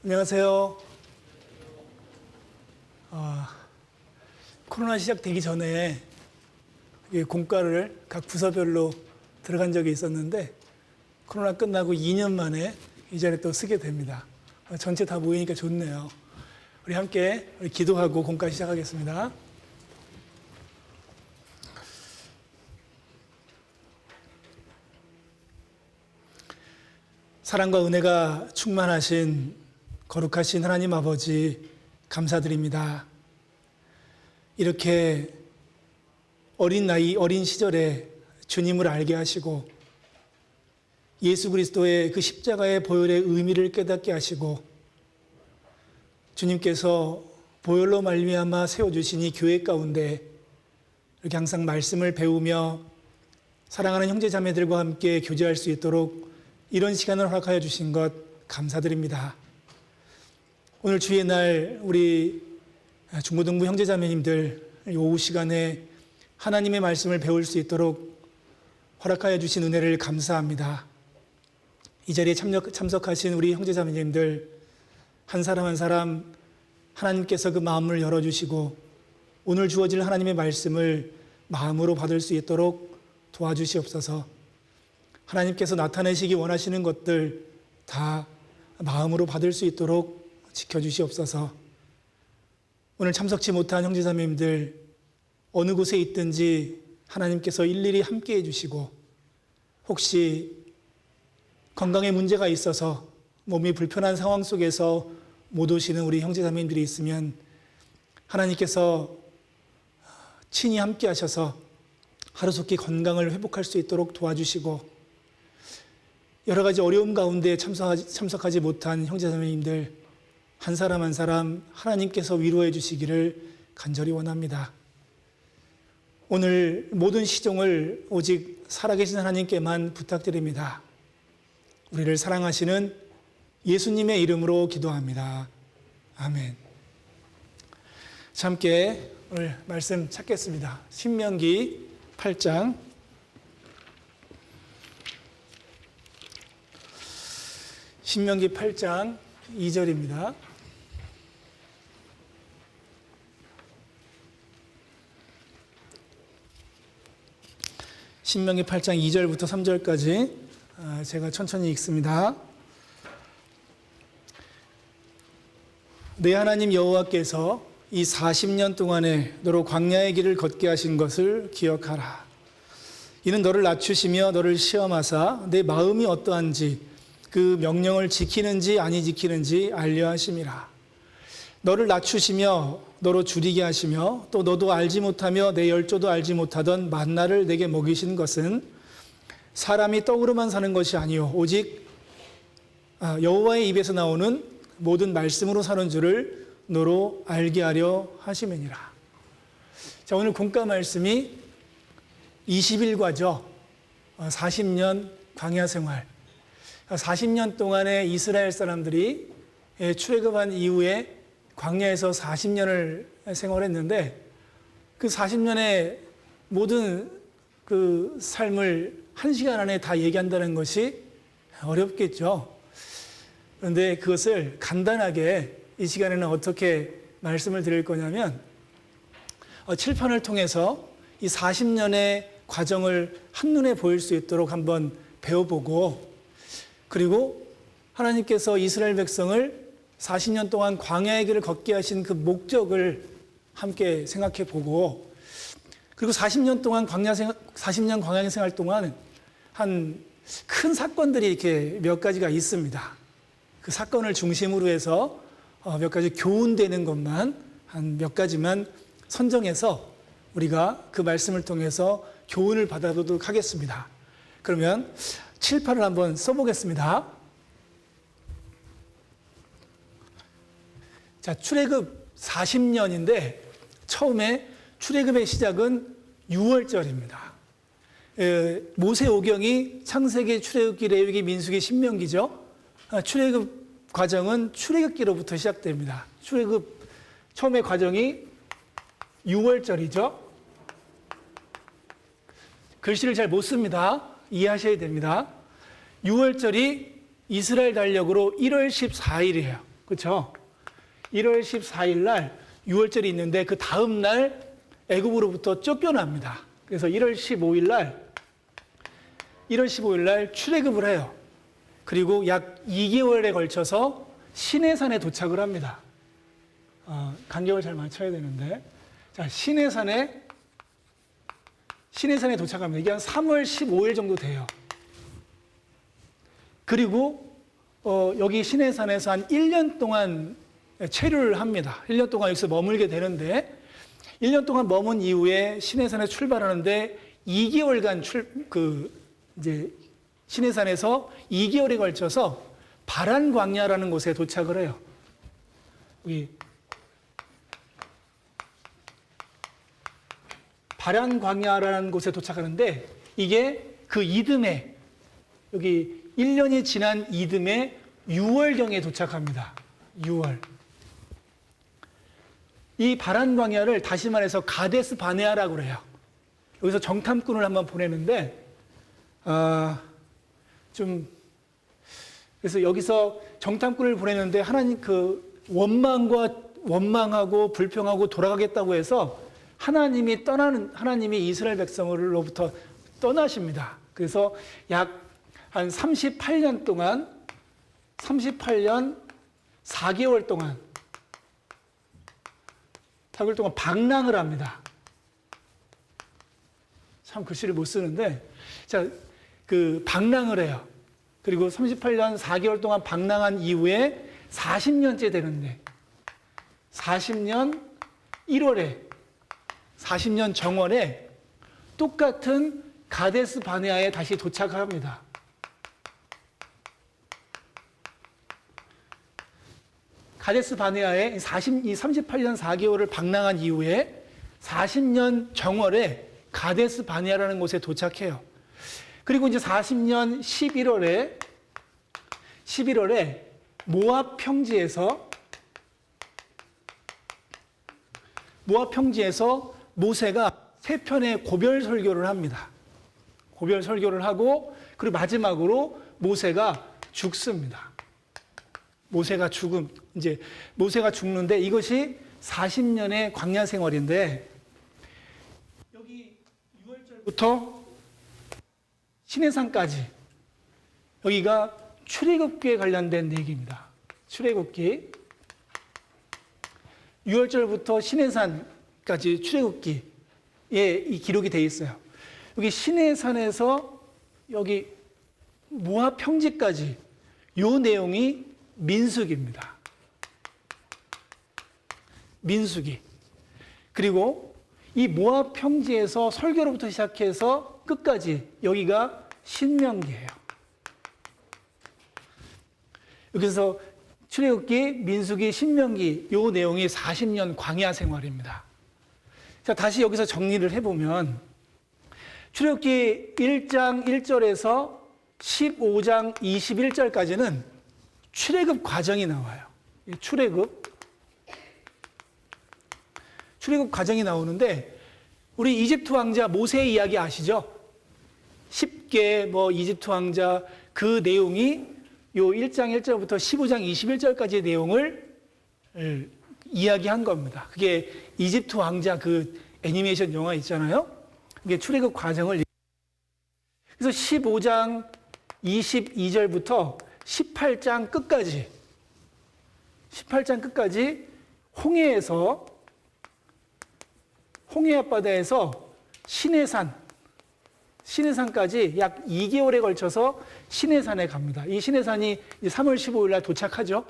안녕하세요. 코로나 시작되기 전에 공과를 각 부서별로 들어간 적이 있었는데 코로나 끝나고 2년 만에 이 자리에 또 서게 됩니다. 전체 다 모이니까 좋네요. 우리 함께 기도하고 공과 시작하겠습니다. 사랑과 은혜가 충만하신 거룩하신 하나님 아버지 감사드립니다. 이렇게 어린 나이, 어린 시절에 주님을 알게 하시고 예수 그리스도의 그 십자가의 보혈의 의미를 깨닫게 하시고 주님께서 보혈로 말미암아 세워주신 이 교회 가운데 이렇게 항상 말씀을 배우며 사랑하는 형제 자매들과 함께 교제할 수 있도록 이런 시간을 허락하여 주신 것 감사드립니다. 오늘 주의 날 우리 중고등부 형제 자매님들 오후 시간에 하나님의 말씀을 배울 수 있도록 허락하여 주신 은혜를 감사합니다. 이 자리에 참석하신 우리 형제 자매님들 한 사람 한 사람 하나님께서 그 마음을 열어주시고 오늘 주어질 하나님의 말씀을 마음으로 받을 수 있도록 도와주시옵소서. 하나님께서 나타내시기 원하시는 것들 다 마음으로 받을 수 있도록 지켜주시옵소서. 오늘 참석치 못한 형제자매님들 어느 곳에 있든지 하나님께서 일일이 함께해 주시고 혹시 건강에 문제가 있어서 몸이 불편한 상황 속에서 못 오시는 우리 형제자매님들이 있으면 하나님께서 친히 함께 하셔서 하루속히 건강을 회복할 수 있도록 도와주시고 여러 가지 어려움 가운데 참석하지 못한 형제자매님들 한 사람 한 사람 하나님께서 위로해 주시기를 간절히 원합니다. 오늘 모든 시종을 오직 살아계신 하나님께만 부탁드립니다. 우리를 사랑하시는 예수님의 이름으로 기도합니다. 아멘. 함께 오늘 말씀 찾겠습니다. 신명기 8장 신명기 8장 2절입니다. 신명기 8장 2절부터 3절까지 제가 천천히 읽습니다. 내 하나님 여호와께서 이 40년 동안에 너로 광야의 길을 걷게 하신 것을 기억하라. 이는 너를 낮추시며 너를 시험하사 내 마음이 어떠한지 그 명령을 지키는지 아니 지키는지 알려 하심이라. 너를 낮추시며 너로 줄이게 하시며 또 너도 알지 못하며 내 열조도 알지 못하던 만나를 내게 먹이신 것은 사람이 떡으로만 사는 것이 아니요 오직 여호와의 입에서 나오는 모든 말씀으로 사는 줄을 너로 알게 하려 하심이니라. 자, 오늘 공과 말씀이 21과죠. 40년 광야 생활. 40년 동안에 이스라엘 사람들이 출애굽한 이후에 광야에서 40년을 생활했는데 그 40년의 모든 그 삶을 1시간 안에 다 얘기한다는 것이 어렵겠죠. 그런데 그것을 간단하게 이 시간에는 어떻게 말씀을 드릴 거냐면 칠판을 통해서 이 40년의 과정을 한눈에 보일 수 있도록 한번 배워보고 그리고 하나님께서 이스라엘 백성을 40년 동안 광야의 길을 걷게 하신 그 목적을 함께 생각해 보고 그리고 40년 광야 생활 동안 한 큰 사건들이 이렇게 몇 가지가 있습니다. 그 사건을 중심으로 해서 몇 가지 교훈되는 것만 한 몇 가지만 선정해서 우리가 그 말씀을 통해서 교훈을 받아보도록 하겠습니다. 그러면 칠판을 한번 써보겠습니다. 자, 출애굽 40년인데 처음에 출애굽의 시작은 6월절입니다. 모세오경이 창세기, 출애굽기, 레위기, 민수기, 신명기죠. 출애굽 과정은 출애굽기로부터 시작됩니다. 출애굽 처음의 과정이 6월절이죠. 글씨를 잘 못 씁니다. 이해하셔야 됩니다. 6월절이 이스라엘 달력으로 1월 14일이에요. 그렇죠? 1월 14일 날 유월절이 있는데 그 다음 날 애굽으로부터 쫓겨납니다. 그래서 1월 15일 날 출애굽을 해요. 그리고 약 2개월에 걸쳐서 시내산에 도착을 합니다. 간격을 잘 맞춰야 되는데, 자, 시내산에 도착합니다. 이게 한 3월 15일 정도 돼요. 그리고 여기 시내산에서 한 1년 동안 체류를 합니다. 1년 동안 여기서 머물게 되는데, 1년 동안 머문 이후에 시내산에 출발하는데 2개월간 이제 시내산에서 2개월에 걸쳐서 바란 광야라는 곳에 도착을 해요. 여기 바란 광야라는 곳에 도착하는데, 이게 그 이듬해, 여기 1년이 지난 이듬해 6월경에 도착합니다. 6월. 이 바란 광야를 다시 말해서 가데스 바네아라고 그래요. 여기서 정탐꾼을 한번 보내는데, 그래서 여기서 정탐꾼을 보내는데 하나님 원망하고 불평하고 돌아가겠다고 해서 하나님이 이스라엘 백성으로부터 떠나십니다. 그래서 약 한 38년 4개월 동안 방랑을 합니다. 참 글씨를 못 쓰는데, 자, 방랑을 해요. 그리고 38년 4개월 동안 방랑한 이후에 40년째 되는데, 40년 1월에, 40년 정월에 똑같은 가데스 바네아에 다시 도착합니다. 가데스 바네아에 38년 4개월을 방랑한 이후에 40년 정월에 가데스 바네아라는 곳에 도착해요. 그리고 이제 40년 11월에 모압 평지에서 모세가 세 편의 고별 설교를 합니다. 고별 설교를 하고, 그리고 마지막으로 모세가 죽습니다. 모세가 죽는데, 이것이 40년의 광야 생활인데, 여기 6월절부터 시내산까지, 여기가 출애굽기에 관련된 얘기입니다. 출애굽기. 6월절부터 시내산까지 출애굽기에 이 기록이 되어 있어요. 여기 시내산에서 여기 모압 평지까지 이 내용이 민수기입니다. 민수기. 그리고 이 모압 평지에서 설교로부터 시작해서 끝까지 여기가 신명기예요. 여기서 출애굽기, 민수기, 신명기 이 내용이 40년 광야 생활입니다. 자, 다시 여기서 정리를 해보면 출애굽기 1장 1절에서 15장 21절까지는 출애굽 과정이 나와요. 출애굽 과정이 나오는데, 우리 이집트 왕자 모세의 이야기 아시죠? 10개 이집트 왕자 그 내용이 요 1장 1절부터 15장 21절까지의 내용을 이야기한 겁니다. 그게 이집트 왕자 그 애니메이션 영화 있잖아요. 그게 출애굽 과정을. 그래서 15장 22절부터 18장 끝까지 홍해 앞바다에서 시내산까지 약 2개월에 걸쳐서 시내산에 갑니다. 이 시내산이 3월 15일 날 도착하죠.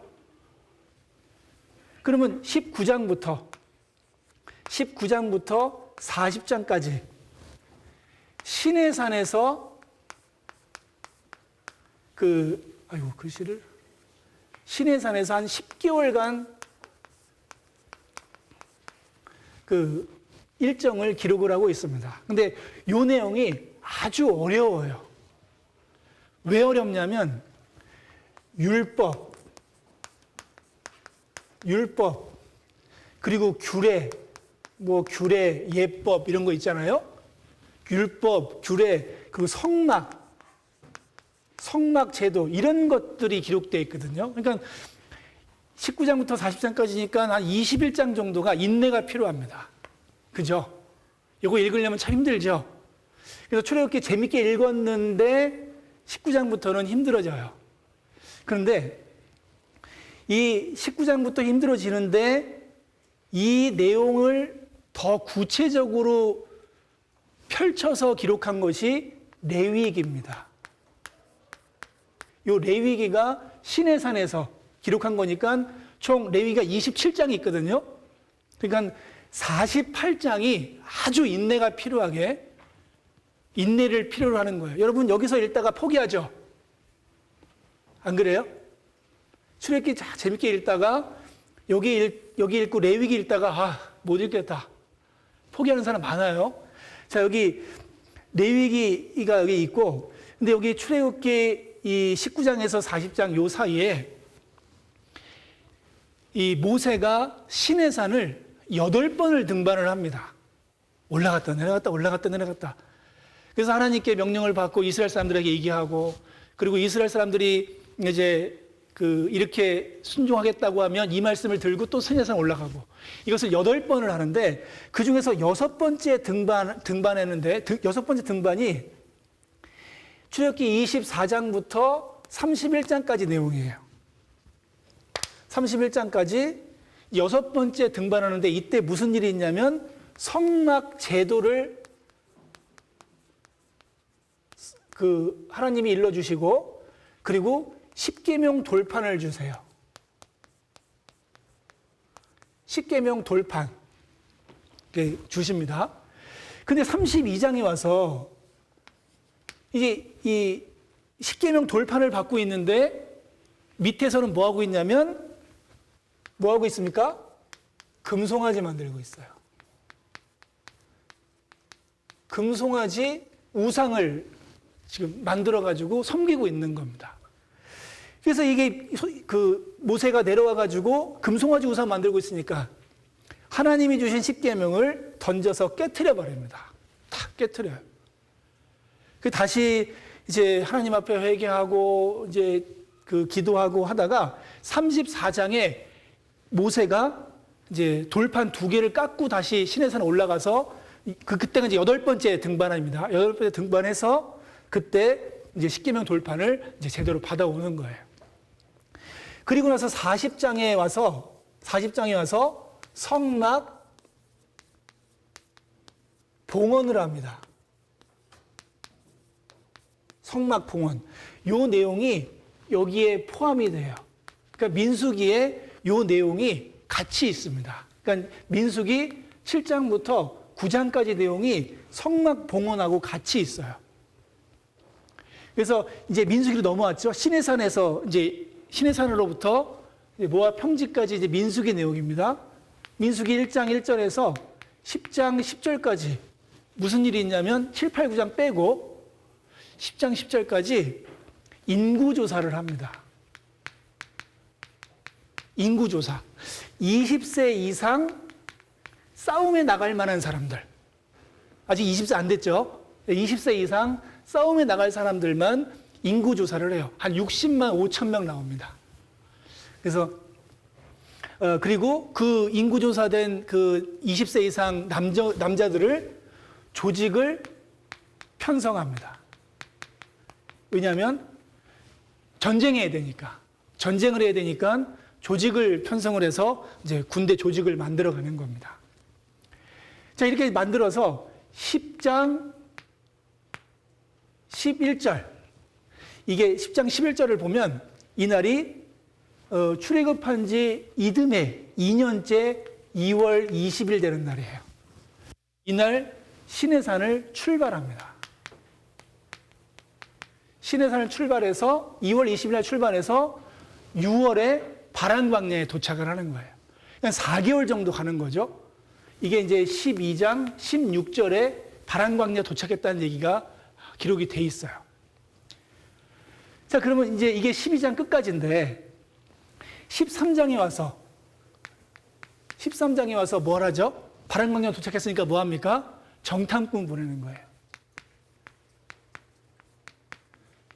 그러면 19장부터 40장까지 시내산에서 시내산에서 한 10개월간 일정을 기록을 하고 있습니다. 근데 이 내용이 아주 어려워요. 왜 어렵냐면 율법, 그리고 규례, 예법 이런 거 있잖아요. 율법, 규례, 그리고 성막 제도 이런 것들이 기록되어 있거든요. 그러니까 19장부터 40장까지니까 한 21장 정도가 인내가 필요합니다. 그죠? 이거 읽으려면 참 힘들죠? 그래서 출애굽기 재밌게 읽었는데 19장부터는 힘들어져요. 그런데 이 19장부터 힘들어지는데 이 내용을 더 구체적으로 펼쳐서 기록한 것이 레위기입니다. 이 레위기가 시내산에서 기록한 거니까 총 레위기가 27장이 있거든요. 그러니까 48장이 아주 인내가 필요하게 인내를 필요로 하는 거예요. 여러분 여기서 읽다가 포기하죠? 안 그래요? 출애굽기 재밌게 읽다가 여기 읽고 레위기 읽다가 못 읽겠다. 포기하는 사람 많아요. 자, 여기 레위기가 여기 있고, 근데 여기 출애굽기 이 19장에서 40장 요 사이에 이 모세가 시내산을 8번을 등반을 합니다. 올라갔다 내려갔다 올라갔다 내려갔다. 그래서 하나님께 명령을 받고 이스라엘 사람들에게 얘기하고, 그리고 이스라엘 사람들이 이제 이렇게 순종하겠다고 하면 이 말씀을 들고 또 시내산 올라가고, 이것을 8번을 하는데 그 중에서 6번째 등반했는데 6번째 등반이 출애굽기 24장부터 31장까지 내용이에요. 31장까지 6번째 등반하는데 이때 무슨 일이 있냐면 성막 제도를 하나님이 일러주시고, 그리고 십계명 돌판을 주세요. 십계명 돌판 주십니다. 근데 32장에 와서 이제 이 십계명 돌판을 받고 있는데 밑에서는 뭐 하고 있냐면 뭐 하고 있습니까? 금송아지 만들고 있어요. 금송아지 우상을 지금 만들어 가지고 섬기고 있는 겁니다. 그래서 이게 모세가 내려와 가지고 금송아지 우상 만들고 있으니까 하나님이 주신 십계명을 던져서 깨트려 버립니다. 다 깨트려요. 다시 이제 하나님 앞에 회개하고 이제 기도하고 하다가 34장에 모세가 이제 돌판 2개를 깎고 다시 시내산 올라가서 그때가 이제 8번째 등반입니다. 8번째 등반해서 그때 이제 십계명 돌판을 이제 제대로 받아오는 거예요. 그리고 나서 40장에 와서 성막 봉헌을 합니다. 성막 봉헌. 요 내용이 여기에 포함이 돼요. 그러니까 민수기에 요 내용이 같이 있습니다. 그러니까 민수기 7장부터 9장까지 내용이 성막 봉헌하고 같이 있어요. 그래서 이제 민수기로 넘어왔죠. 시내산으로부터 모압 평지까지 이제 민수기 내용입니다. 민수기 1장 1절에서 10장 10절까지 무슨 일이 있냐면 7, 8, 9장 빼고 10장 10절까지 인구조사를 합니다. 인구조사. 20세 이상 싸움에 나갈 만한 사람들. 아직 20세 안 됐죠? 20세 이상 싸움에 나갈 사람들만 인구조사를 해요. 한 60만 5천 명 나옵니다. 그래서 그리고 그 인구조사된 그 20세 이상 남자들을 조직을 편성합니다. 왜냐하면 전쟁을 해야 되니까 조직을 편성을 해서 이제 군대 조직을 만들어가는 겁니다. 자, 이렇게 만들어서 10장 11절, 이게 10장 11절을 보면 이날이 출애굽한 지 이듬해 2년째 2월 20일 되는 날이에요. 이날 시내산을 출발합니다. 시내산을 출발해서 2월 20일 날 출발해서 6월에 바란 광야에 도착을 하는 거예요. 그냥 4개월 정도 가는 거죠. 이게 이제 12장 16절에 바란 광야 도착했다는 얘기가 기록이 돼 있어요. 자, 그러면 이제 이게 12장 끝까지인데 13장에 와서 뭘 하죠? 바란 광야 도착했으니까 뭐 합니까? 정탐꾼 보내는 거예요.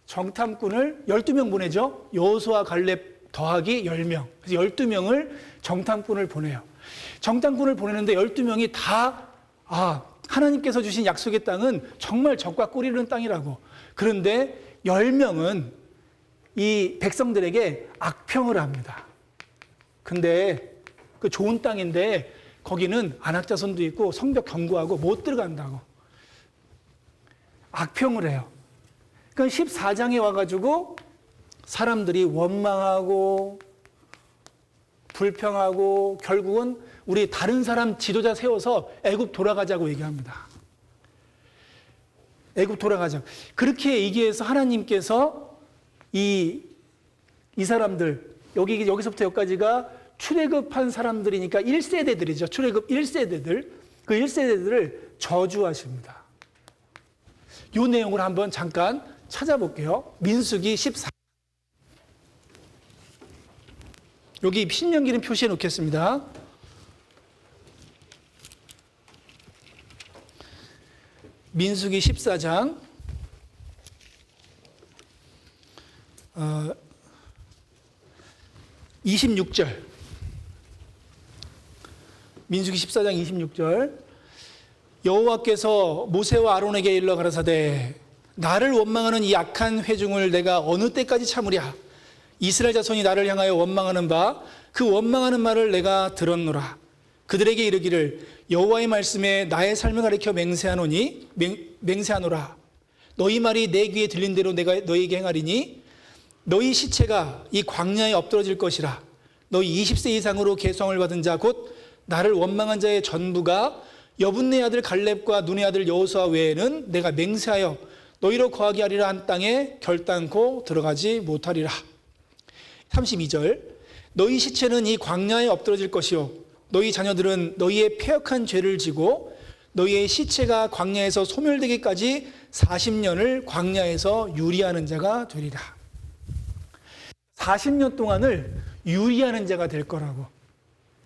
정탐꾼을 12명 보내죠. 여호수아, 갈렙 더하기 10명. 그래서 12명을 정탐꾼을 보내요. 정탐꾼을 보내는데 12명이 다 하나님께서 주신 약속의 땅은 정말 적과 꿀이 흐르는 땅이라고. 그런데 10명은 이 백성들에게 악평을 합니다. 근데 그 좋은 땅인데 거기는 안악자손도 있고 성벽 견고하고 못 들어간다고 악평을 해요. 그러니까 14장에 와가지고 사람들이 원망하고 불평하고 결국은 우리 다른 사람 지도자 세워서 애굽 돌아가자고 얘기합니다. 애굽 돌아가자. 그렇게 얘기해서 하나님께서 이 사람들 여기서부터 여기까지가 출애굽한 사람들이니까 1세대들이죠. 출애굽 1세대들. 그 1세대들을 저주하십니다. 이 내용을 한번 잠깐 찾아볼게요. 민수기 14. 여기 신명기는 표시해 놓겠습니다. 민수기 14장 26절. 민수기 14장 26절. 여호와께서 모세와 아론에게 일러 가라사대 나를 원망하는 이 악한 회중을 내가 어느 때까지 참으랴. 이스라엘 자손이 나를 향하여 원망하는 바 그 원망하는 말을 내가 들었노라. 그들에게 이르기를 여호와의 말씀에 나의 삶을 가리켜 맹세하노라. 너희 말이 내 귀에 들린 대로 내가 너희에게 행하리니 너희 시체가 이 광야에 엎드러질 것이라. 너희 20세 이상으로 계성을 받은 자 곧 나를 원망한 자의 전부가 여분네 아들 갈렙과 눈의 아들 여호수아 외에는 내가 맹세하여 너희로 거하게 하리라 한 땅에 결단코 들어가지 못하리라. 32절. 너희 시체는 이 광야에 엎드러질 것이요 너희 자녀들은 너희의 패역한 죄를 지고 너희의 시체가 광야에서 소멸되기까지 40년을 광야에서 유리하는 자가 되리라. 40년 동안을 유리하는 자가 될 거라고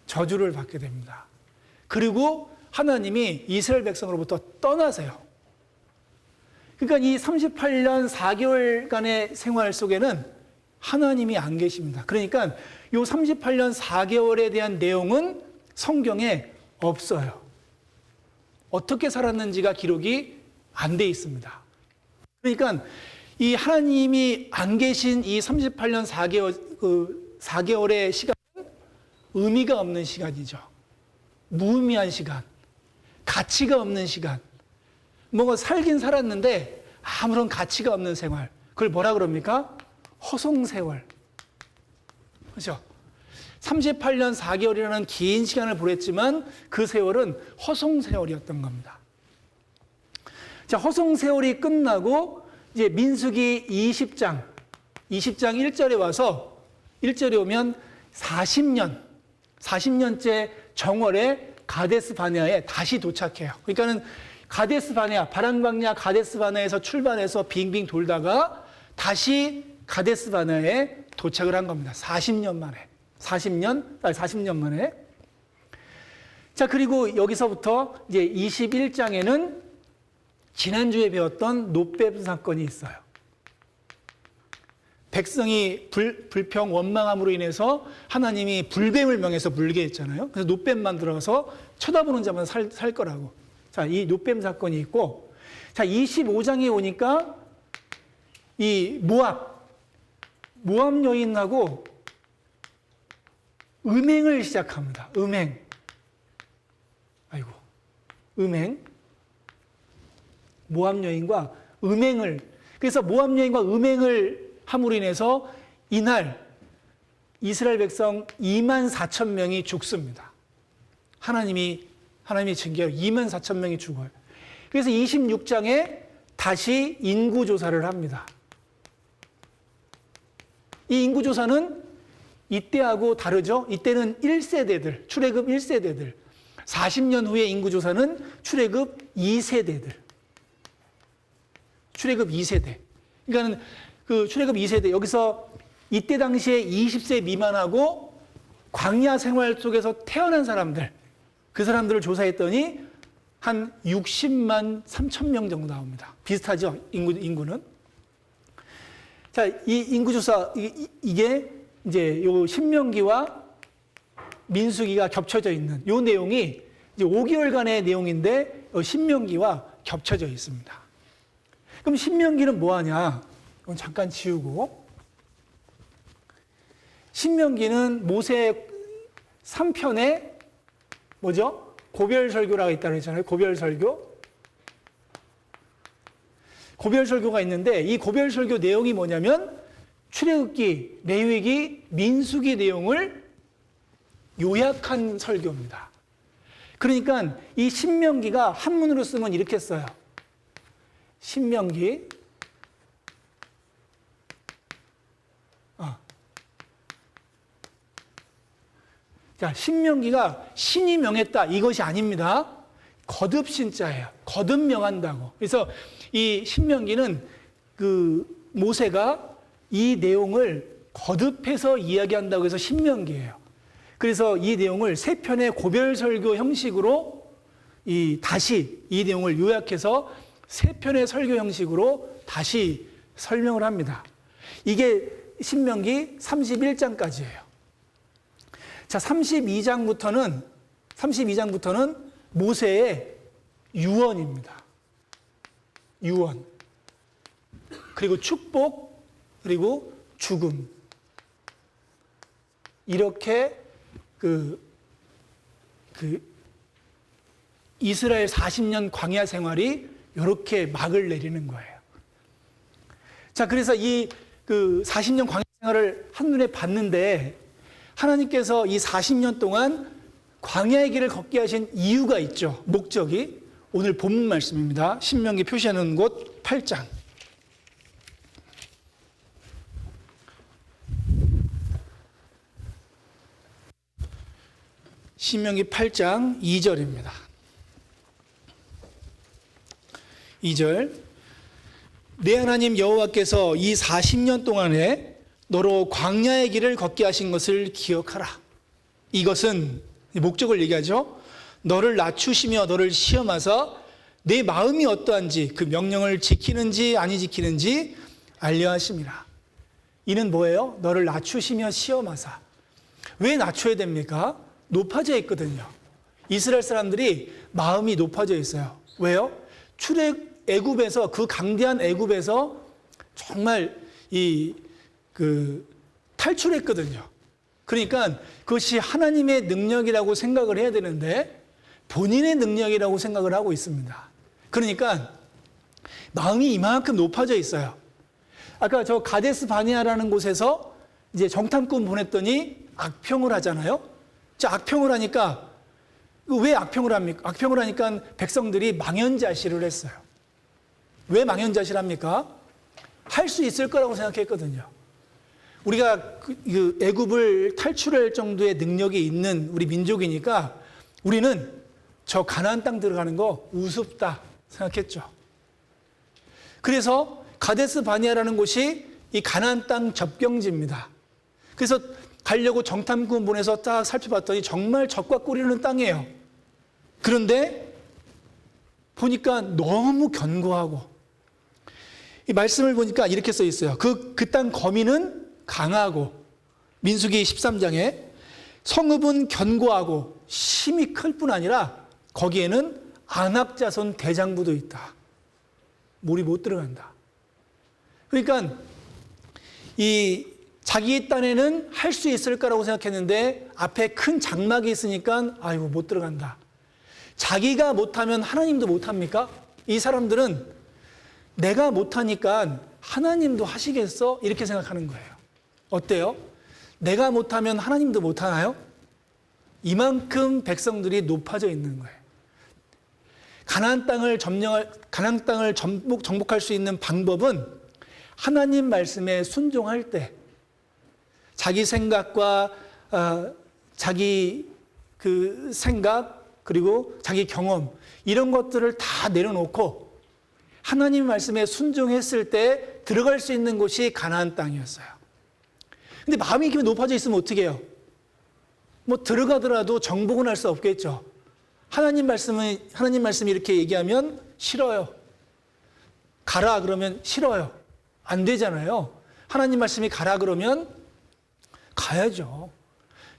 저주를 받게 됩니다. 그리고 하나님이 이스라엘 백성으로부터 떠나세요. 그러니까 이 38년 4개월간의 생활 속에는 하나님이 안 계십니다. 그러니까 이 38년 4개월에 대한 내용은 성경에 없어요. 어떻게 살았는지가 기록이 안 돼 있습니다. 그러니까 이 하나님이 안 계신 이 38년 4개월의 시간은 의미가 없는 시간이죠. 무의미한 시간, 가치가 없는 시간. 뭔가 살긴 살았는데 아무런 가치가 없는 생활. 그걸 뭐라 그럽니까? 허송세월. 그렇죠? 38년 4개월이라는 긴 시간을 보냈지만 그 세월은 허송세월이었던 겁니다. 자, 허송세월이 끝나고 이제 민수기 20장 1절에 와서 1절에 오면 40년째 정월에 가데스 바네아에 다시 도착해요. 그러니까는 가데스 바네아, 바람광야 가데스 바네아에서 출발해서 빙빙 돌다가 다시 가데스 바네아에 도착을 한 겁니다. 40년 만에. 40년 만에. 자, 그리고 여기서부터 이제 21장에는 지난주에 배웠던 놋뱀 사건이 있어요. 백성이 불평 원망함으로 인해서 하나님이 불뱀을 명해서 물게 했잖아요. 그래서 놋뱀 만들어서 쳐다보는 자만 살 거라고. 자, 이 놋뱀 사건이 있고, 자, 25장에 오니까 이 모압 여인하고 음행을 시작합니다. 음행. 모압 여인과 음행을. 그래서 모압 여인과 음행을 함으로 인해서 이날 이스라엘 백성 24,000명이 죽습니다. 하나님이 징계해요. 24,000명이 죽어요. 그래서 26장에 다시 인구조사를 합니다. 이 인구조사는 이때하고 다르죠. 이때는 1세대들, 출애굽 1세대들. 40년 후의 인구조사는 출애굽 2세대들. 출애굽 2세대. 그러니까는 그 출애굽 2세대, 여기서 이때 당시에 20세 미만하고 광야 생활 속에서 태어난 사람들, 그 사람들을 조사했더니 한 60만 3천 명 정도 나옵니다. 비슷하죠, 인구는. 자, 이 인구조사, 이게 이제 요 신명기와 민수기가 겹쳐져 있는 요 내용이 이제 5개월간의 내용인데 신명기와 겹쳐져 있습니다. 그럼 신명기는 뭐 하냐? 이건 잠깐 지우고. 신명기는 모세 3편에 뭐죠? 고별설교라고 있다고 했잖아요. 고별설교. 고별설교가 있는데 이 고별설교 내용이 뭐냐면 출애굽기, 레위기, 민수기 내용을 요약한 설교입니다. 그러니까 이 신명기가 한문으로 쓰면 이렇게 써요. 신명기. 자, 신명기가 신이 명했다 이것이 아닙니다. 거듭 신자예요. 거듭 명한다고. 그래서 이 신명기는 그 모세가 이 내용을 거듭해서 이야기한다고 해서 신명기예요. 그래서 이 내용을 세 편의 고별설교 형식으로 다시 이 내용을 요약해서 세 편의 설교 형식으로 다시 설명을 합니다. 이게 신명기 31장까지예요. 자, 32장부터는 모세의 유언입니다. 유언. 그리고 축복, 그리고 죽음. 이렇게 이스라엘 40년 광야 생활이 이렇게 막을 내리는 거예요. 자, 그래서 이 40년 광야 생활을 한눈에 봤는데 하나님께서 이 40년 동안 광야의 길을 걷게 하신 이유가 있죠. 목적이. 오늘 본문 말씀입니다. 신명기 표시하는 곳 8장. 신명기 8장 2절입니다. 2절. 내 하나님 여호와께서 이 40년 동안에 너로 광야의 길을 걷게 하신 것을 기억하라. 이것은 목적을 얘기하죠. 너를 낮추시며 너를 시험하사 내 마음이 어떠한지 그 명령을 지키는지 아니 지키는지 알려 하심이라. 이는 뭐예요? 너를 낮추시며 시험하사. 왜 낮춰야 됩니까? 높아져 있거든요. 이스라엘 사람들이 마음이 높아져 있어요. 왜요? 애굽에서 그 강대한 애굽에서 정말 탈출했거든요. 그러니까 그것이 하나님의 능력이라고 생각을 해야 되는데 본인의 능력이라고 생각을 하고 있습니다. 그러니까 마음이 이만큼 높아져 있어요. 아까 저 가데스 바네아라는 곳에서 이제 정탐꾼 보냈더니 악평을 하잖아요. 자, 악평을 하니까 왜 악평을 합니까? 악평을 하니까 백성들이 망연자실을 했어요. 왜 망연자실합니까? 할 수 있을 거라고 생각했거든요. 우리가 애굽을 탈출할 정도의 능력이 있는 우리 민족이니까 우리는 저 가나안 땅 들어가는 거 우습다 생각했죠. 그래서 가데스 바네아라는 곳이 이 가나안 땅 접경지입니다. 그래서 가려고 정탐꾼 보내서 딱 살펴봤더니 정말 적과 꿀이는 땅이에요. 그런데 보니까 너무 견고하고 이 말씀을 보니까 이렇게 써 있어요. 그 땅 거민은 강하고 민수기 13장에 성읍은 견고하고 힘이 클 뿐 아니라 거기에는 안악자손 대장부도 있다. 물이 못 들어간다. 그러니까 이 자기 딴에는 할 수 있을까라고 생각했는데 앞에 큰 장막이 있으니까 아이고 못 들어간다. 자기가 못하면 하나님도 못합니까? 이 사람들은 내가 못하니까 하나님도 하시겠어? 이렇게 생각하는 거예요. 어때요? 내가 못하면 하나님도 못하나요? 이만큼 백성들이 높아져 있는 거예요. 가나안 땅을 정복할 수 있는 방법은 하나님 말씀에 순종할 때 자기 생각과 자기 생각 그리고 자기 경험 이런 것들을 다 내려놓고 하나님 말씀에 순종했을 때 들어갈 수 있는 곳이 가나안 땅이었어요. 근데 마음이 이렇게 높아져 있으면 어떻게 해요? 뭐 들어가더라도 정복은 할 수 없겠죠. 하나님 말씀이 이렇게 얘기하면 싫어요. 가라 그러면 싫어요. 안 되잖아요. 하나님 말씀이 가라 그러면 가야죠.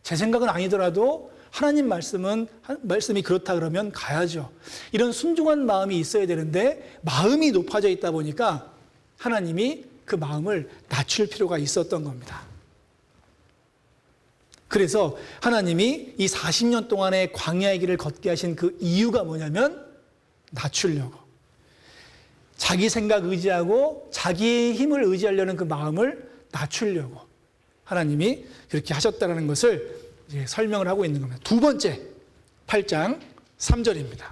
제 생각은 아니더라도 하나님 말씀이 그렇다 그러면 가야죠. 이런 순종한 마음이 있어야 되는데 마음이 높아져 있다 보니까 하나님이 그 마음을 낮출 필요가 있었던 겁니다. 그래서 하나님이 이 40년 동안의 광야의 길을 걷게 하신 그 이유가 뭐냐면 낮추려고. 자기 생각 의지하고 자기의 힘을 의지하려는 그 마음을 낮추려고 하나님이 그렇게 하셨다는 것을 이제 설명을 하고 있는 겁니다. 두 번째, 8장 3절입니다.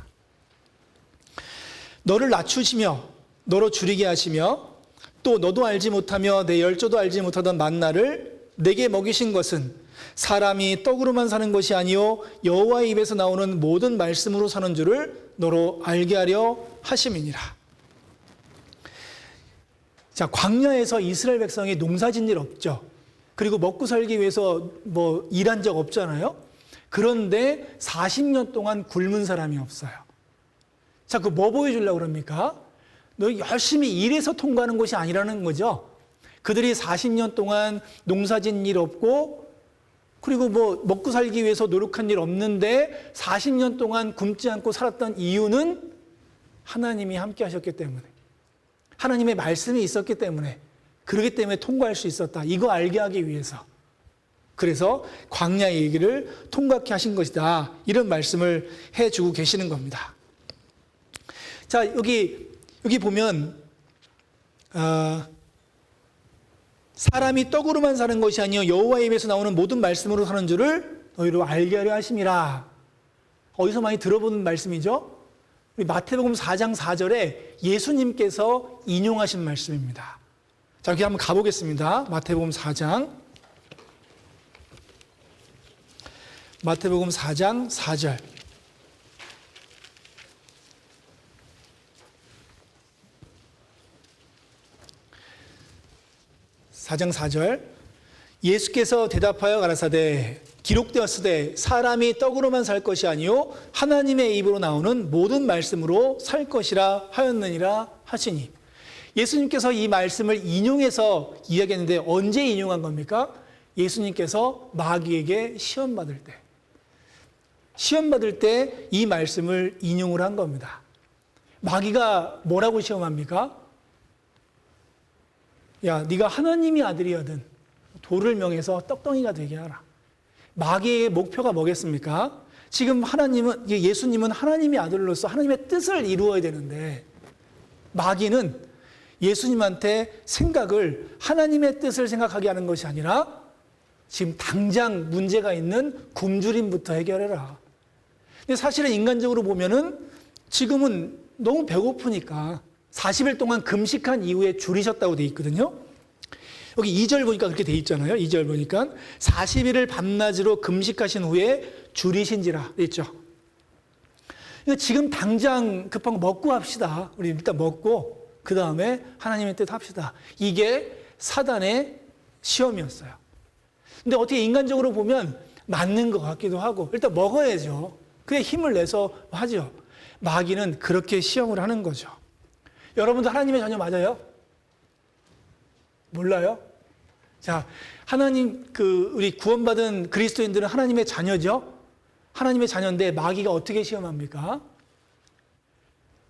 너를 낮추시며 너로 줄이게 하시며 또 너도 알지 못하며 내 열조도 알지 못하던 만나를 내게 먹이신 것은 사람이 떡으로만 사는 것이 아니요 여호와의 입에서 나오는 모든 말씀으로 사는 줄을 너로 알게 하려 하심이니라. 자, 광야에서 이스라엘 백성이 농사진 일 없죠. 그리고 먹고 살기 위해서 뭐 일한 적 없잖아요. 그런데 40년 동안 굶은 사람이 없어요. 자, 그 뭐 보여주려고 그럽니까? 너 열심히 일해서 통과하는 것이 아니라는 거죠. 그들이 40년 동안 농사진 일 없고 그리고 뭐 먹고 살기 위해서 노력한 일 없는데 40년 동안 굶지 않고 살았던 이유는 하나님이 함께 하셨기 때문에, 하나님의 말씀이 있었기 때문에, 그렇기 때문에 통과할 수 있었다. 이거 알게 하기 위해서. 그래서 광야의 길을 통과케 하신 것이다. 이런 말씀을 해주고 계시는 겁니다. 자, 여기 보면 사람이 떡으로만 사는 것이 아니요 여호와의 입에서 나오는 모든 말씀으로 사는 줄을 너희로 알게 하려 하심이라. 어디서 많이 들어본 말씀이죠? 우리 마태복음 4장 4절에 예수님께서 인용하신 말씀입니다. 자, 여기 한번 가보겠습니다. 마태복음 4장 4절. (4장 4절) 예수께서 대답하여 가라사대 기록되었으되 사람이 떡으로만 살 것이 아니요 하나님의 입으로 나오는 모든 말씀으로 살 것이라 하였느니라 하시니. 예수님께서 이 말씀을 인용해서 이야기했는데 언제 인용한 겁니까? 예수님께서 마귀에게 시험 받을 때 이 말씀을 인용을 한 겁니다. 마귀가 뭐라고 시험합니까? 야, 네가 하나님의 아들이거든 돌을 명해서 떡덩이가 되게 하라. 마귀의 목표가 뭐겠습니까? 지금 예수님은 하나님의 아들로서 하나님의 뜻을 이루어야 되는데 마귀는 예수님한테 생각을 하나님의 뜻을 생각하게 하는 것이 아니라 지금 당장 문제가 있는 굶주림부터 해결해라. 근데 사실은 인간적으로 보면은 지금은 너무 배고프니까 40일 동안 금식한 이후에 줄이셨다고 돼 있거든요. 여기 2절 보니까 그렇게 돼 있잖아요. 2절 보니까 40일을 밤낮으로 금식하신 후에 줄이신지라 돼 있죠. 그러니까 지금 당장 급한 거 먹고 합시다. 우리 일단 먹고 그 다음에 하나님의 뜻 합시다. 이게 사단의 시험이었어요. 근데 어떻게 인간적으로 보면 맞는 것 같기도 하고 일단 먹어야죠. 그게 힘을 내서 하죠. 마귀는 그렇게 시험을 하는 거죠. 여러분도 하나님의 자녀 맞아요? 몰라요? 자, 우리 구원받은 그리스도인들은 하나님의 자녀죠? 하나님의 자녀인데 마귀가 어떻게 시험합니까?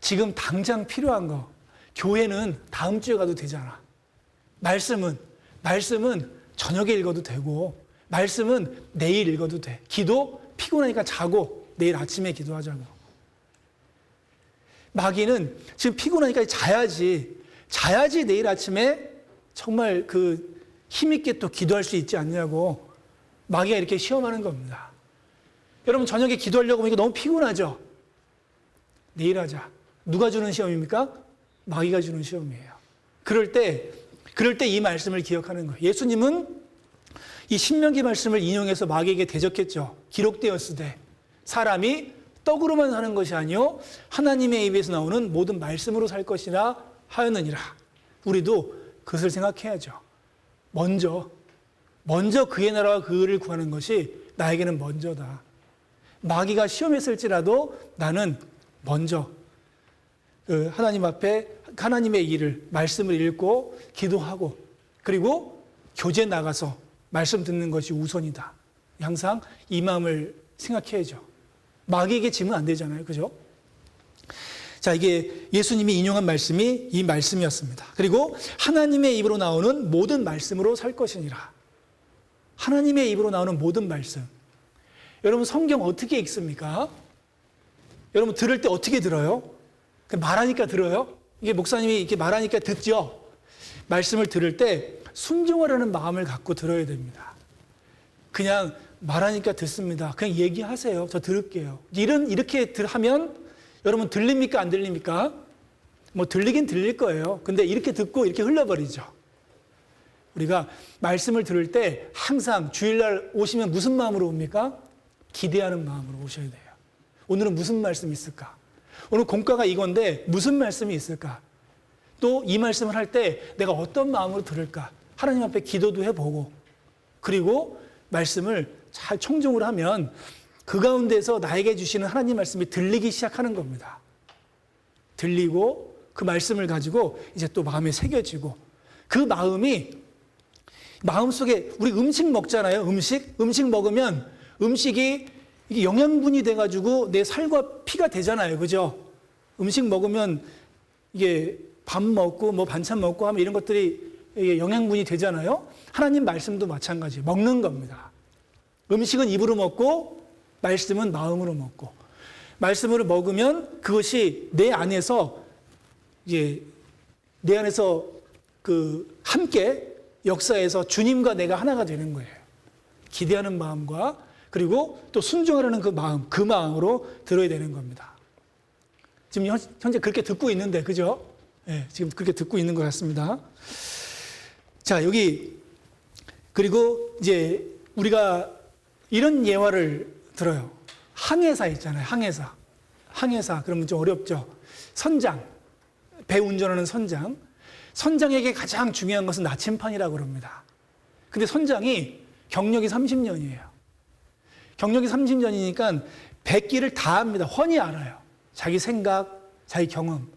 지금 당장 필요한 거. 교회는 다음 주에 가도 되잖아. 말씀은 저녁에 읽어도 되고, 말씀은 내일 읽어도 돼. 기도 피곤하니까 자고 내일 아침에 기도하자고. 마귀는 지금 피곤하니까 자야지 내일 아침에 정말 그 힘있게 또 기도할 수 있지 않냐고 마귀가 이렇게 시험하는 겁니다. 여러분 저녁에 기도하려고 하니까 너무 피곤하죠? 내일 하자. 누가 주는 시험입니까? 마귀가 주는 시험이에요. 그럴 때 이 말씀을 기억하는 거예요. 예수님은 이 신명기 말씀을 인용해서 마귀에게 대적했죠. 기록되었으되 사람이 떡으로만 사는 것이 아니요 하나님의 입에서 나오는 모든 말씀으로 살 것이라 하였느니라. 우리도 그것을 생각해야죠. 먼저 그의 나라와 그를 구하는 것이 나에게는 먼저다. 마귀가 시험했을지라도 나는 먼저 하나님 앞에 하나님의 일을 말씀을 읽고 기도하고 그리고 교제 나가서 말씀 듣는 것이 우선이다. 항상 이 마음을 생각해야죠. 마귀에게 지면 안 되잖아요. 그죠? 자, 이게 예수님이 인용한 말씀이 이 말씀이었습니다. 그리고 하나님의 입으로 나오는 모든 말씀으로 살 것이니라. 하나님의 입으로 나오는 모든 말씀. 여러분 성경 어떻게 읽습니까? 여러분 들을 때 어떻게 들어요? 말하니까 들어요? 이게 목사님이 이렇게 말하니까 듣죠? 말씀을 들을 때 순종하라는 마음을 갖고 들어야 됩니다. 그냥 말하니까 듣습니다. 그냥 얘기하세요. 저 들을게요. 이렇게 하면 여러분 들립니까? 안 들립니까? 뭐 들리긴 들릴 거예요. 근데 이렇게 듣고 이렇게 흘러버리죠. 우리가 말씀을 들을 때 항상 주일날 오시면 무슨 마음으로 옵니까? 기대하는 마음으로 오셔야 돼요. 오늘은 무슨 말씀이 있을까? 오늘 공과가 이건데 무슨 말씀이 있을까? 또 이 말씀을 할 때 내가 어떤 마음으로 들을까? 하나님 앞에 기도도 해보고 그리고 말씀을 잘 청종을 하면 그 가운데서 나에게 주시는 하나님 말씀이 들리기 시작하는 겁니다. 들리고 그 말씀을 가지고 이제 또 마음에 새겨지고 그 마음이 마음속에 우리 음식 먹잖아요. 음식 먹으면 음식이 이게 영양분이 돼가지고 내 살과 피가 되잖아요. 그죠? 음식 먹으면 이게 밥 먹고 뭐 반찬 먹고 하면 이런 것들이 이게 영양분이 되잖아요. 하나님 말씀도 마찬가지 먹는 겁니다. 음식은 입으로 먹고 말씀은 마음으로 먹고 말씀으로 먹으면 그것이 내 안에서 이제 내 안에서 그 함께 역사에서 주님과 내가 하나가 되는 거예요. 기대하는 마음과 그리고 또 순종하려는 그 마음으로 들어야 되는 겁니다. 지금 현재 그렇게 듣고 있는데, 그죠? 네, 지금 그렇게 듣고 있는 것 같습니다. 자, 여기, 그리고 이제 우리가 이런 예화를 들어요. 항해사 있잖아요. 항해사. 그러면 좀 어렵죠. 선장. 배 운전하는 선장. 선장에게 가장 중요한 것은 나침판이라고 그럽니다. 근데 선장이 경력이 30년이에요. 경력이 30년이니까 100기를 다 합니다. 훤히 알아요. 자기 생각, 자기 경험.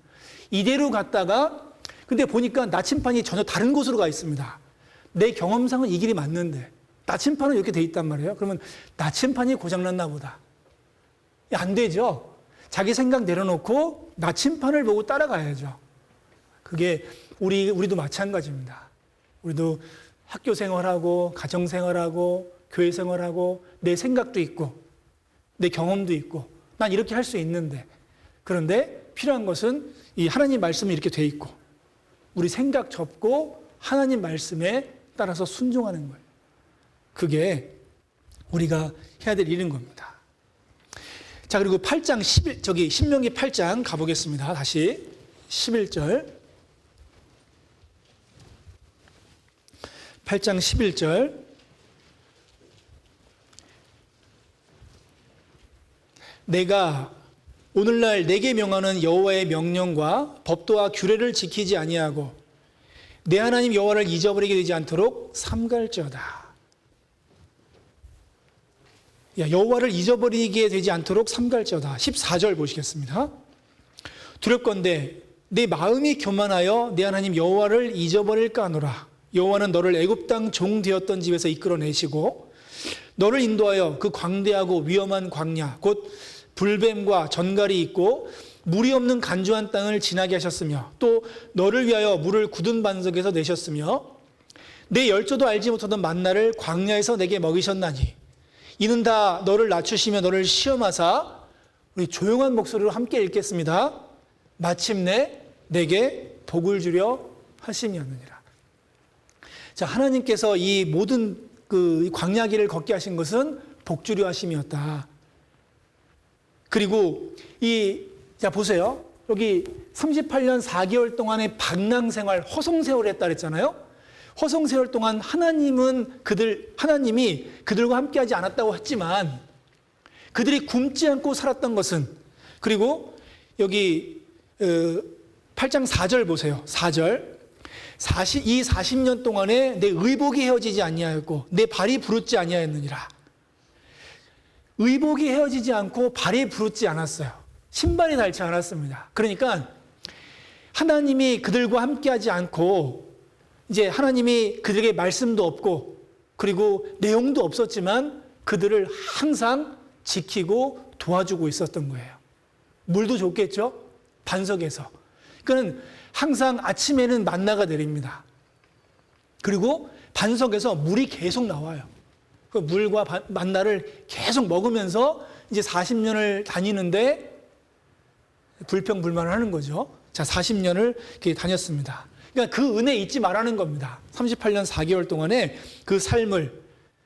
이대로 갔다가 근데 보니까 나침판이 전혀 다른 곳으로 가 있습니다. 내 경험상은 이 길이 맞는데 나침판은 이렇게 돼 있단 말이에요. 그러면 나침판이 고장났나 보다. 안 되죠. 자기 생각 내려놓고 나침판을 보고 따라가야죠. 그게 우리도 마찬가지입니다. 우리도 학교 생활하고 가정 생활하고 교회 생활하고 내 생각도 있고 내 경험도 있고 난 이렇게 할 수 있는데 그런데 필요한 것은 이 하나님 말씀이 이렇게 돼 있고 우리 생각 접고 하나님 말씀에 따라서 순종하는 거예요. 그게 우리가 해야 될 일인 겁니다. 자, 그리고 8장 신명기 8장 가보겠습니다. 다시 11절. 8장 11절. 내가 오늘날 내게 명하는 여호와의 명령과 법도와 규례를 지키지 아니하고 내 하나님 여호와를 잊어버리게 되지 않도록 삼갈지어다. 여호와를 잊어버리게 되지 않도록 삼갈지어다. 14절 보시겠습니다. 두렵건대 내 마음이 교만하여 내 하나님 여호와를 잊어버릴까 하노라. 여호와는 너를 애굽 땅 종 되었던 집에서 이끌어내시고 너를 인도하여 그 광대하고 위험한 광야 곧 불뱀과 전갈이 있고 물이 없는 간주한 땅을 지나게 하셨으며 또 너를 위하여 물을 굳은 반석에서 내셨으며 내 열조도 알지 못하던 만나를 광야에서 내게 먹이셨나니 이는 다 너를 낮추시며 너를 시험하사 우리 조용한 목소리로 함께 읽겠습니다. 마침내 내게 복을 주려 하심이었느니라. 자, 하나님께서 이 모든 그 광야길을 걷게 하신 것은 복 주려 하심이었다. 그리고 자, 보세요. 여기 38년 4개월 동안의 방랑생활, 허송세월을 했다 그랬잖아요. 허송세월 동안 하나님이 그들과 함께하지 않았다고 했지만 그들이 굶지 않고 살았던 것은 그리고 여기 8장 4절 보세요. 4절. 이 40년 동안에 내 의복이 헤어지지 아니하였고 내 발이 부르지 아니하였느니라. 의복이 헤어지지 않고 발이 부르지 않았어요. 신발이 닳지 않았습니다. 그러니까 하나님이 그들과 함께하지 않고 이제 하나님이 그들에게 말씀도 없고 그리고 내용도 없었지만 그들을 항상 지키고 도와주고 있었던 거예요. 물도 줬겠죠? 반석에서. 그러니까 항상 아침에는 만나가 내립니다. 그리고 반석에서 물이 계속 나와요. 그 물과 만나를 계속 먹으면서 이제 40년을 다니는데 불평불만을 하는 거죠. 자, 40년을 이렇게 다녔습니다. 그러니까 그 은혜 잊지 말라는 겁니다. 38년 4개월 동안에 그 삶을,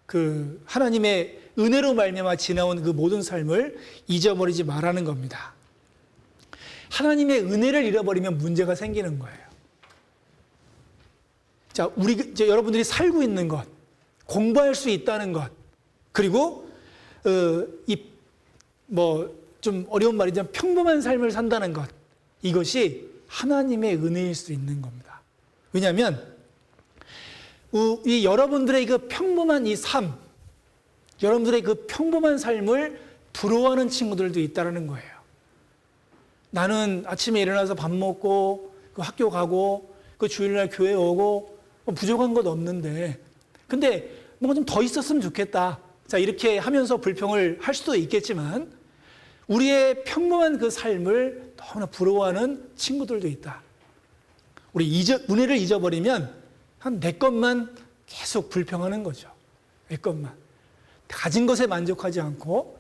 그 하나님의 은혜로 말미암아 지나온 그 모든 삶을 잊어버리지 말라는 겁니다. 하나님의 은혜를 잃어버리면 문제가 생기는 거예요. 자, 이제 여러분들이 살고 있는 것, 공부할 수 있다는 것, 그리고 좀 어려운 말이지만 평범한 삶을 산다는 것, 이것이 하나님의 은혜일 수 있는 겁니다. 왜냐하면 여러분들의 그 평범한 이 삶, 여러분들의 그 평범한 삶을 부러워하는 친구들도 있다는 거예요. 나는 아침에 일어나서 밥 먹고 그 학교 가고 그 주일날 교회 오고 부족한 것 없는데, 근데 뭔가 좀 더 있었으면 좋겠다. 자, 이렇게 하면서 불평을 할 수도 있겠지만 우리의 평범한 그 삶을 너무나 부러워하는 친구들도 있다. 우리 은혜를 잊어버리면 한 내 것만 계속 불평하는 거죠. 내 것만. 가진 것에 만족하지 않고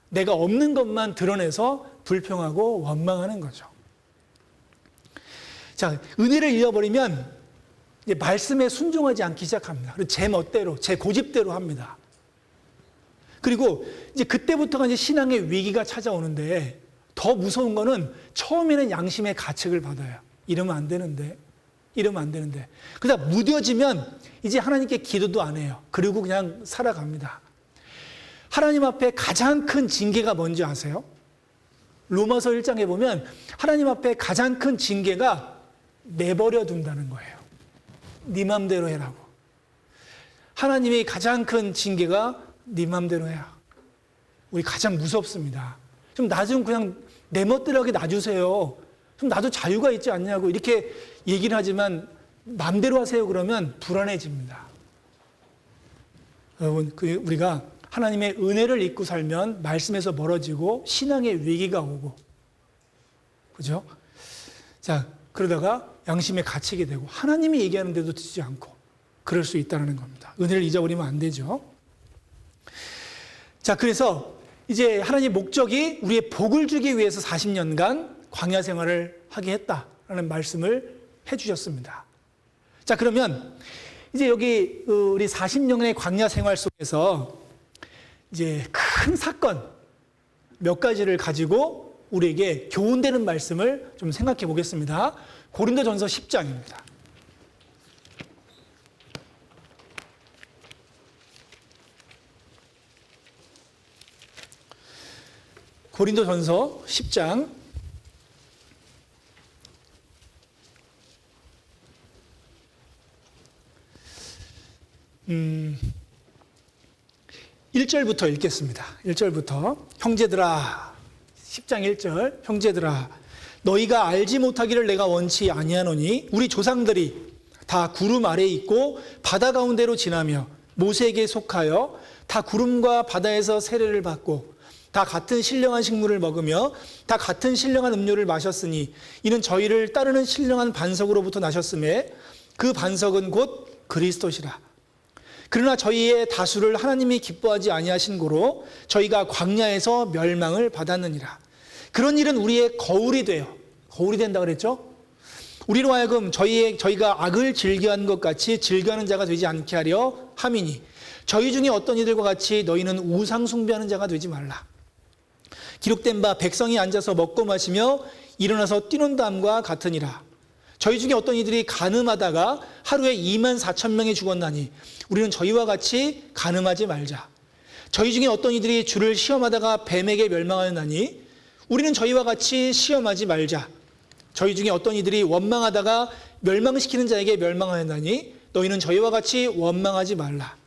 내가 없는 것만 드러내서 불평하고 원망하는 거죠. 자, 은혜를 잃어버리면 이제 말씀에 순종하지 않기 시작합니다. 그리고 제 멋대로, 제 고집대로 합니다. 그리고 이제 그때부터가 이제 신앙의 위기가 찾아오는데, 더 무서운 거는 처음에는 양심의 가책을 받아요. 이러면 안 되는데. 그러다 무뎌지면 이제 하나님께 기도도 안 해요. 그리고 그냥 살아갑니다. 하나님 앞에 가장 큰 징계가 뭔지 아세요? 로마서 1장에 보면 하나님 앞에 가장 큰 징계가 내버려 둔다는 거예요. 네 맘대로 해라고. 하나님의 가장 큰 징계가 네 맘대로 해라. 우리 가장 무섭습니다. 좀 나 좀 그냥 내 멋대로 하게 놔주세요. 좀 나도 자유가 있지 않냐고 이렇게 얘기를 하지만 맘대로 하세요 그러면 불안해집니다. 여러분, 우리가 하나님의 은혜를 잊고 살면 말씀에서 멀어지고 신앙의 위기가 오고, 그죠? 자, 그러다가 양심에 갇히게 되고 하나님이 얘기하는데도 듣지 않고 그럴 수 있다는 겁니다. 은혜를 잊어버리면 안 되죠. 자, 그래서 이제 하나님의 목적이 우리의 복을 주기 위해서 40년간 광야 생활을 하게 했다라는 말씀을 해주셨습니다. 자, 그러면 이제 여기 우리 40년의 광야 생활 속에서 이제 큰 사건 몇 가지를 가지고 우리에게 교훈되는 말씀을 좀 생각해 보겠습니다. 고린도전서 10장입니다. 고린도전서 10장 1절부터 읽겠습니다. 1절부터 형제들아, 10장 1절 형제들아, 너희가 알지 못하기를 내가 원치 아니하노니 우리 조상들이 다 구름 아래에 있고 바다 가운데로 지나며 모세에게 속하여 다 구름과 바다에서 세례를 받고 다 같은 신령한 식물을 먹으며 다 같은 신령한 음료를 마셨으니 이는 저희를 따르는 신령한 반석으로부터 나셨음에 그 반석은 곧 그리스도시라. 그러나 저희의 다수를 하나님이 기뻐하지 아니하신 고로 저희가 광야에서 멸망을 받았느니라. 그런 일은 우리의 거울이 돼요. 거울이 된다 그랬죠? 우리로 하여금 저희가 악을 즐겨하는 것 같이 즐겨하는 자가 되지 않게 하려 함이니 저희 중에 어떤 이들과 같이 너희는 우상 숭배하는 자가 되지 말라. 기록된 바 백성이 앉아서 먹고 마시며 일어나서 뛰는 담과 같으니라. 저희 중에 어떤 이들이 간음하다가 하루에 24,000명이 죽었나니 우리는 저희와 같이 간음하지 말자. 저희 중에 어떤 이들이 주를 시험하다가 뱀에게 멸망하였나니 우리는 저희와 같이 시험하지 말자. 저희 중에 어떤 이들이 원망하다가 멸망시키는 자에게 멸망하였나니 너희는 저희와 같이 원망하지 말라.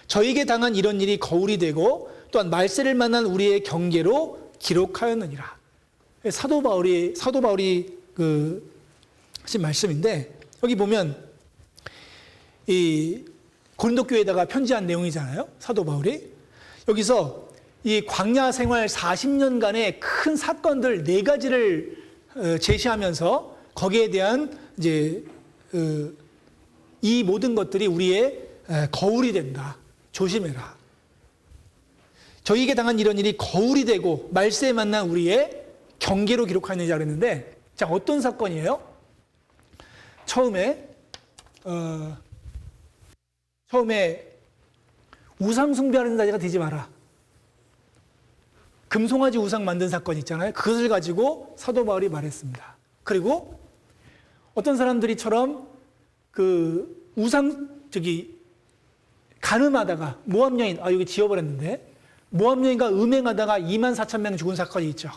저희에게 당한 이런 일이 거울이 되고 또한 말세를 만난 우리의 경계로 기록하였느니라. 사도 바울이 하신 말씀인데, 여기 보면 이 고린도 교회에다가 편지한 내용이잖아요. 사도 바울이. 여기서 이 광야 생활 40년간의 큰 사건들 4가지를 제시하면서 거기에 대한 이제 이 모든 것들이 우리의 거울이 된다. 조심해라. 저희에게 당한 이런 일이 거울이 되고 말세에 만난 우리의 경계로 기록하느냐 그랬는데, 자, 어떤 사건이에요? 처음에 우상 숭배하는 자가 되지 마라. 금송아지 우상 만든 사건 있잖아요. 그것을 가지고 사도 바울이 말했습니다. 그리고 어떤 사람들이처럼 그 간음하다가 모압 여인, 여기 지워버렸는데, 모압 여인과 음행하다가 24,000명 죽은 사건이 있죠.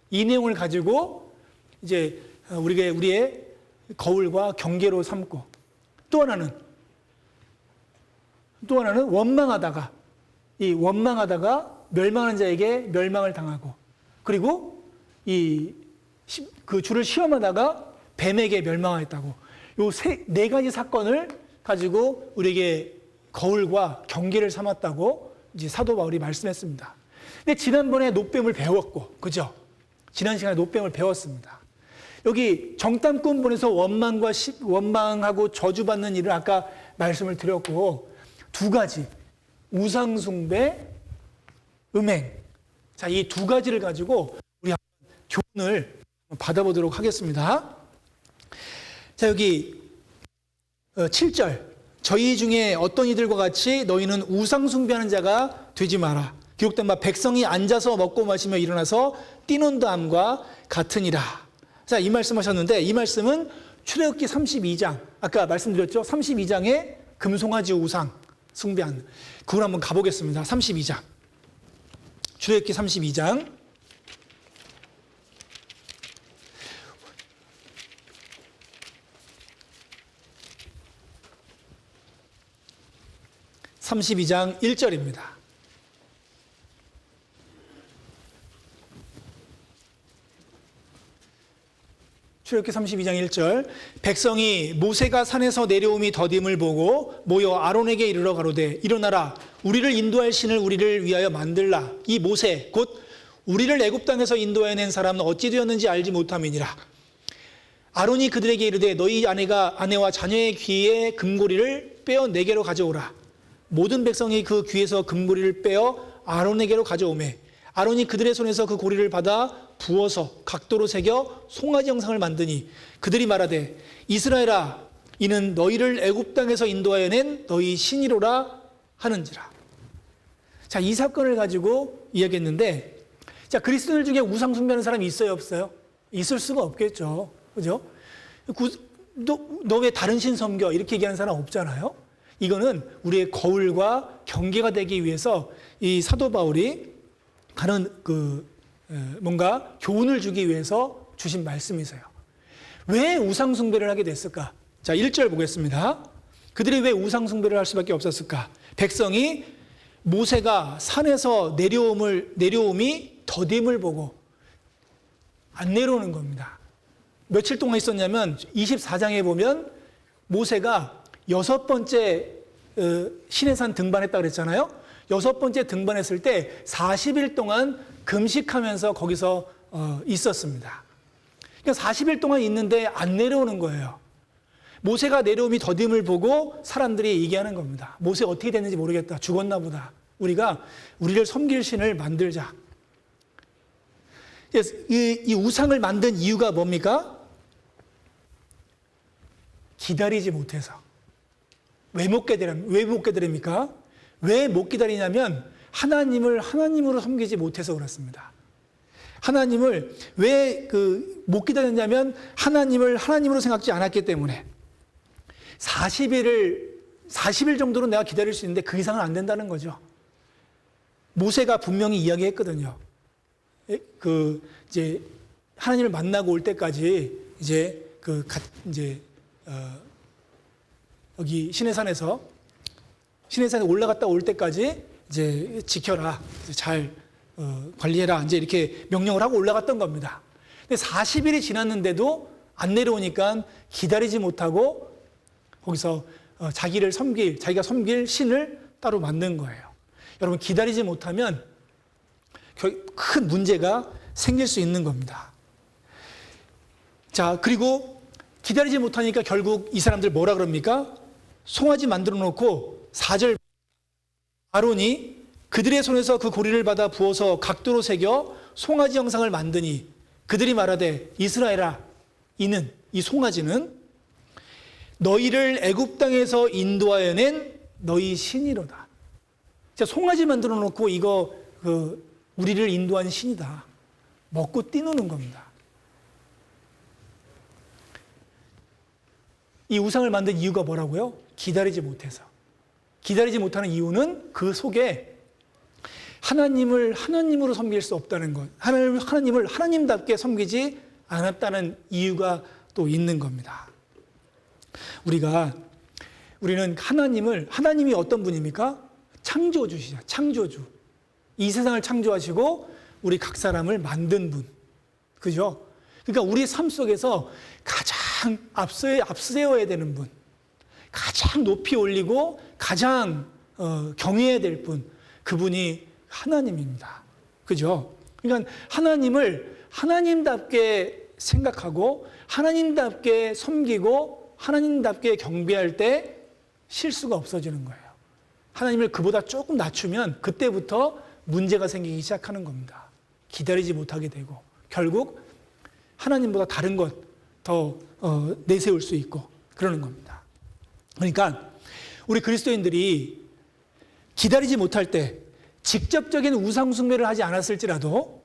이 내용을 가지고 이제 우리의 거울과 경계로 삼고, 또 하나는 원망하다가 멸망하는 자에게 멸망을 당하고, 그리고 그 주를 시험하다가 뱀에게 멸망하였다고, 요 4가지 사건을 가지고 우리에게 거울과 경계를 삼았다고 이제 사도 바울이 말씀했습니다. 근데 지난번에 놋뱀을 배웠고, 그죠? 지난 시간에 놋뱀을 배웠습니다. 여기 정탐꾼본에서 원망하고 저주받는 일을 아까 말씀을 드렸고, 2가지, 우상숭배, 음행. 자, 이 2가지를 가지고 우리 교훈을 받아보도록 하겠습니다. 자, 여기 7절. 저희 중에 어떤 이들과 같이 너희는 우상숭배하는 자가 되지 마라. 기록된 바 백성이 앉아서 먹고 마시며 일어나서 뛰논다함과 같으니라. 자, 이 말씀하셨는데, 이 말씀은 출애굽기 32장, 아까 말씀드렸죠? 32장에 금송아지 우상 숭배한, 그걸 한번 가보겠습니다. 32장. 출애굽기 32장. (32장) 1절입니다. 출애굽기 32장 1절. 백성이 모세가 산에서 내려옴이 더딤을 보고 모여 아론에게 이르러 가로되 일어나라, 우리를 인도할 신을 우리를 위하여 만들라. 이 모세 곧 우리를 애굽 땅에서 인도해낸 사람은 어찌 되었는지 알지 못함이니라. 아론이 그들에게 이르되 너희 아내와 자녀의 귀에 금고리를 빼어 내게로 가져오라. 모든 백성이 그 귀에서 금고리를 빼어 아론에게로 가져오매 아론이 그들의 손에서 그 고리를 받아 부어서 각도로 새겨 송아지 형상을 만드니 그들이 말하되 이스라엘아, 이는 너희를 애굽 땅에서 인도하여 낸 너희 신이로라 하는지라. 자, 이 사건을 가지고 이야기했는데, 자, 그리스도인들 중에 우상 숭배하는 사람이 있어요, 없어요? 있을 수가 없겠죠. 그죠? 너 왜 다른 신 섬겨? 이렇게 얘기하는 사람 없잖아요. 이거는 우리의 거울과 경계가 되기 위해서 이 사도 바울이 하는 뭔가 교훈을 주기 위해서 주신 말씀이세요. 왜 우상숭배를 하게 됐을까? 자, 1절 보겠습니다. 그들이 왜 우상숭배를 할 수밖에 없었을까? 백성이 모세가 산에서 내려옴이 더딤을 보고 안 내려오는 겁니다. 며칠 동안 있었냐면 24장에 보면 모세가 6번째 시내산 등반했다고 그랬잖아요. 6번째 등반했을 때 40일 동안 금식하면서 거기서 있었습니다. 그러니까 40일 동안 있는데 안 내려오는 거예요. 모세가 내려옴이 더딤을 보고 사람들이 얘기하는 겁니다. 모세 어떻게 됐는지 모르겠다. 죽었나 보다. 우리가 우리를 섬길 신을 만들자. 이 우상을 만든 이유가 뭡니까? 기다리지 못해서. 왜 못 기다립니까? 왜 못 기다리냐면 하나님을 하나님으로 섬기지 못해서 그렇습니다. 하나님을 왜 못 기다렸냐면 하나님을 하나님으로 생각지 않았기 때문에 40일 정도로 내가 기다릴 수 있는데 그 이상은 안 된다는 거죠. 모세가 분명히 이야기했거든요. 이제 하나님을 만나고 올 때까지 여기 시내산에 올라갔다 올 때까지 이제 지켜라, 잘 관리해라, 이제 이렇게 명령을 하고 올라갔던 겁니다. 근데 40일이 지났는데도 안 내려오니까 기다리지 못하고 거기서 자기가 섬길 신을 따로 만든 거예요. 여러분, 기다리지 못하면 큰 문제가 생길 수 있는 겁니다. 자, 그리고 기다리지 못하니까 결국 이 사람들 뭐라 그럽니까? 송아지 만들어 놓고 4절, 아론이 그들의 손에서 그 고리를 받아 부어서 각도로 새겨 송아지 형상을 만드니 그들이 말하되 이스라엘아, 이는, 이 송아지는 너희를 애굽 땅에서 인도하여 낸 너희 신이로다. 자, 송아지 만들어 놓고 이거 우리를 인도한 신이다. 먹고 뛰노는 겁니다. 이 우상을 만든 이유가 뭐라고요? 기다리지 못해서. 기다리지 못하는 이유는 그 속에 하나님을 하나님으로 섬길 수 없다는 것, 하나님을 하나님답게 섬기지 않았다는 이유가 또 있는 겁니다. 우리는 하나님이 어떤 분입니까? 창조주시죠. 창조주. 이 세상을 창조하시고 우리 각 사람을 만든 분. 그죠? 그러니까 우리 삶 속에서 가장 앞세워야 되는 분, 가장 높이 올리고 가장 경외해야 될 분, 그분이 하나님입니다. 그죠? 그러니까 하나님을 하나님답게 생각하고 하나님답게 섬기고 하나님답게 경배할 때 실수가 없어지는 거예요. 하나님을 그보다 조금 낮추면 그때부터 문제가 생기기 시작하는 겁니다. 기다리지 못하게 되고 결국 하나님보다 다른 것 더 내세울 수 있고 그러는 겁니다. 그러니까 우리 그리스도인들이 기다리지 못할 때 직접적인 우상 숭배를 하지 않았을지라도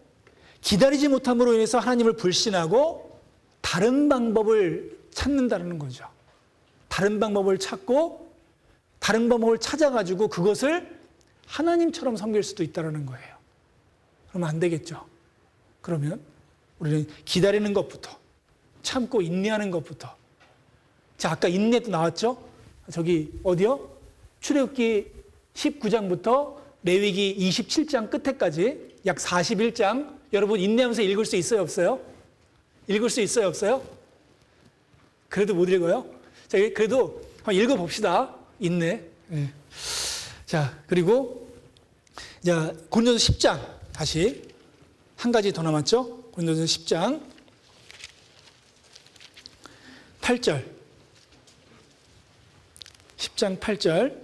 기다리지 못함으로 인해서 하나님을 불신하고 다른 방법을 찾는다는 거죠. 다른 방법을 찾고 다른 방법을 찾아가지고 그것을 하나님처럼 섬길 수도 있다는 거예요. 그러면 안 되겠죠. 그러면 우리는 기다리는 것부터 참고 인내하는 것부터. 자, 아까 인내도 나왔죠? 저기 어디요? 출애굽기 19장부터 레위기 27장 끝에까지 약 41장. 여러분 인내하면서 읽을 수 있어요, 없어요? 읽을 수 있어요, 없어요? 그래도 못 읽어요? 자, 그래도 한번 읽어봅시다. 인내. 네. 자, 그리고 자, 고린도서 10장 다시 한 가지 더 남았죠? 고린도서 10장 8절. 10장 8절.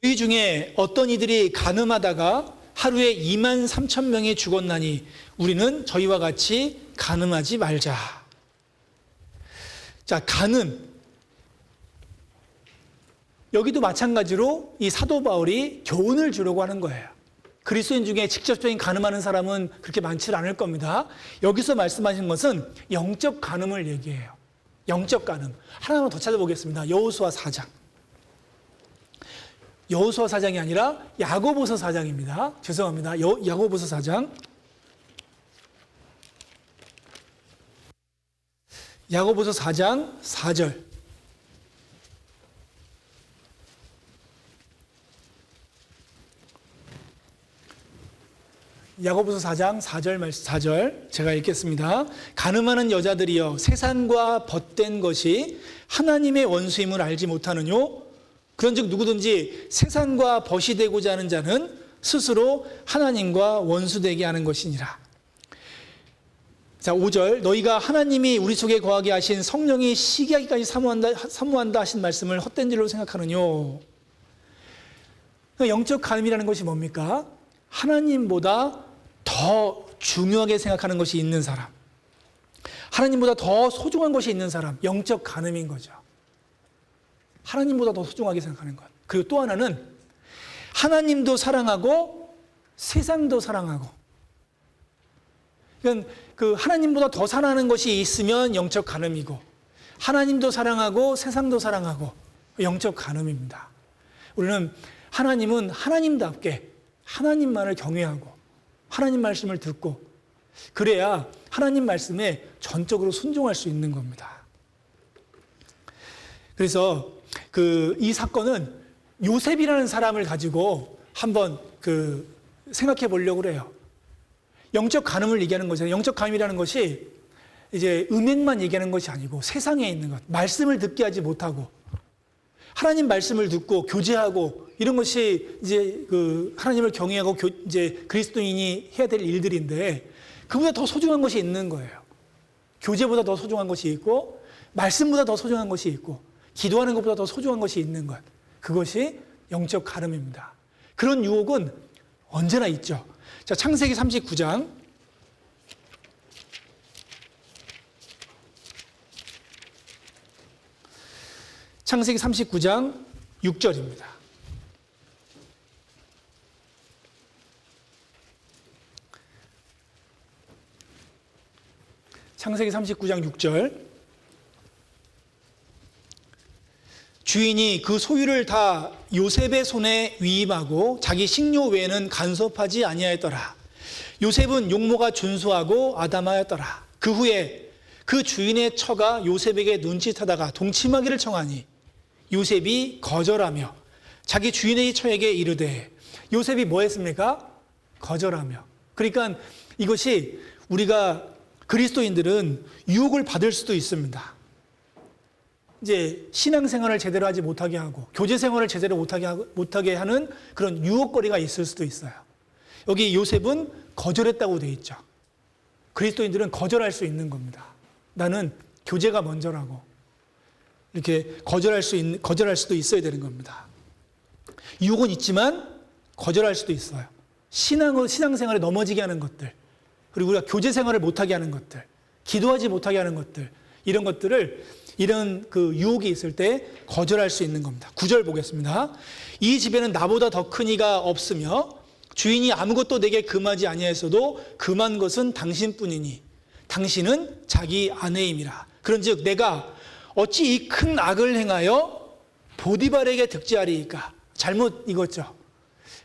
저희 중에 어떤 이들이 간음하다가 하루에 2만 3천 명이 죽었나니 우리는 저희와 같이 간음하지 말자. 자, 간음. 여기도 마찬가지로 이 사도 바울이 교훈을 주려고 하는 거예요. 그리스도인 중에 직접적인 간음하는 사람은 그렇게 많지 않을 겁니다. 여기서 말씀하신 것은 영적 간음을 얘기해요. 영적 간음. 하나만 더 찾아보겠습니다. 여호수아 4장. 여호수아 4장이 아니라 야고보서 4장입니다. 죄송합니다. 야고보서 4장. 야고보서 4장 4절. 야고보서 4장 4절 제가 읽겠습니다. 간음하는 여자들이여 세상과 벗된 것이 하나님의 원수임을 알지 못하느뇨. 그런즉 누구든지 세상과 벗이 되고자 하는 자는 스스로 하나님과 원수되게 하는 것이니라. 자, 5절. 너희가 하나님이 우리 속에 거하게 하신 성령이 시기하기까지 사모한다 하신 말씀을 헛된 줄로 생각하느뇨. 영적 간음이라는 것이 뭡니까? 하나님보다 더 중요하게 생각하는 것이 있는 사람, 하나님보다 더 소중한 것이 있는 사람, 영적 간음인 거죠. 하나님보다 더 소중하게 생각하는 것. 그리고 또 하나는 하나님도 사랑하고 세상도 사랑하고. 그러니까 그 하나님보다 더 사랑하는 것이 있으면 영적 간음이고, 하나님도 사랑하고 세상도 사랑하고 영적 간음입니다. 우리는 하나님은 하나님답게 하나님만을 경외하고 하나님 말씀을 듣고 그래야 하나님 말씀에 전적으로 순종할 수 있는 겁니다. 그래서 이 사건은 요셉이라는 사람을 가지고 한번 생각해 보려고 그래요. 영적 간음을 얘기하는 거잖아요. 영적 간음이라는 것이 이제 은행만 얘기하는 것이 아니고 세상에 있는 것, 말씀을 듣게 하지 못하고 하나님 말씀을 듣고 교제하고 이런 것이 이제 그 하나님을 경외하고 이제 그리스도인이 해야 될 일들인데 그보다 더 소중한 것이 있는 거예요. 교제보다 더 소중한 것이 있고 말씀보다 더 소중한 것이 있고 기도하는 것보다 더 소중한 것이 있는 것. 그것이 영적 가늠입니다. 그런 유혹은 언제나 있죠. 자, 창세기 39장. 창세기 39장 6절입니다. 창세기 39장 6절. 주인이 그 소유를 다 요셉의 손에 위임하고 자기 식료 외에는 간섭하지 아니하였더라. 요셉은 용모가 준수하고 아담하였더라. 그 후에 그 주인의 처가 요셉에게 눈짓하다가 동침하기를 청하니 요셉이 거절하며 자기 주인의 처에게 이르되, 요셉이 뭐 했습니까? 거절하며. 그러니까 이것이 우리가 그리스도인들은 유혹을 받을 수도 있습니다. 이제 신앙생활을 제대로 하지 못하게 하고 교제생활을 제대로 못하게 하는 그런 유혹거리가 있을 수도 있어요. 여기 요셉은 거절했다고 돼 있죠. 그리스도인들은 거절할 수 있는 겁니다. 나는 교제가 먼저라고 이렇게 거절할 수도 있어야 되는 겁니다. 유혹은 있지만 거절할 수도 있어요. 신앙생활에 넘어지게 하는 것들, 그리고 우리가 교제생활을 못하게 하는 것들, 기도하지 못하게 하는 것들, 이런 것들을 이런 그 유혹이 있을 때 거절할 수 있는 겁니다. 9절 보겠습니다. 이 집에는 나보다 더 큰 이가 없으며 주인이 아무것도 내게 금하지 아니하였어도 금한 것은 당신뿐이니 당신은 자기 아내임이라. 그런즉 내가 어찌 이 큰 악을 행하여 보디발에게 득지하리이까. 잘못 읽었죠.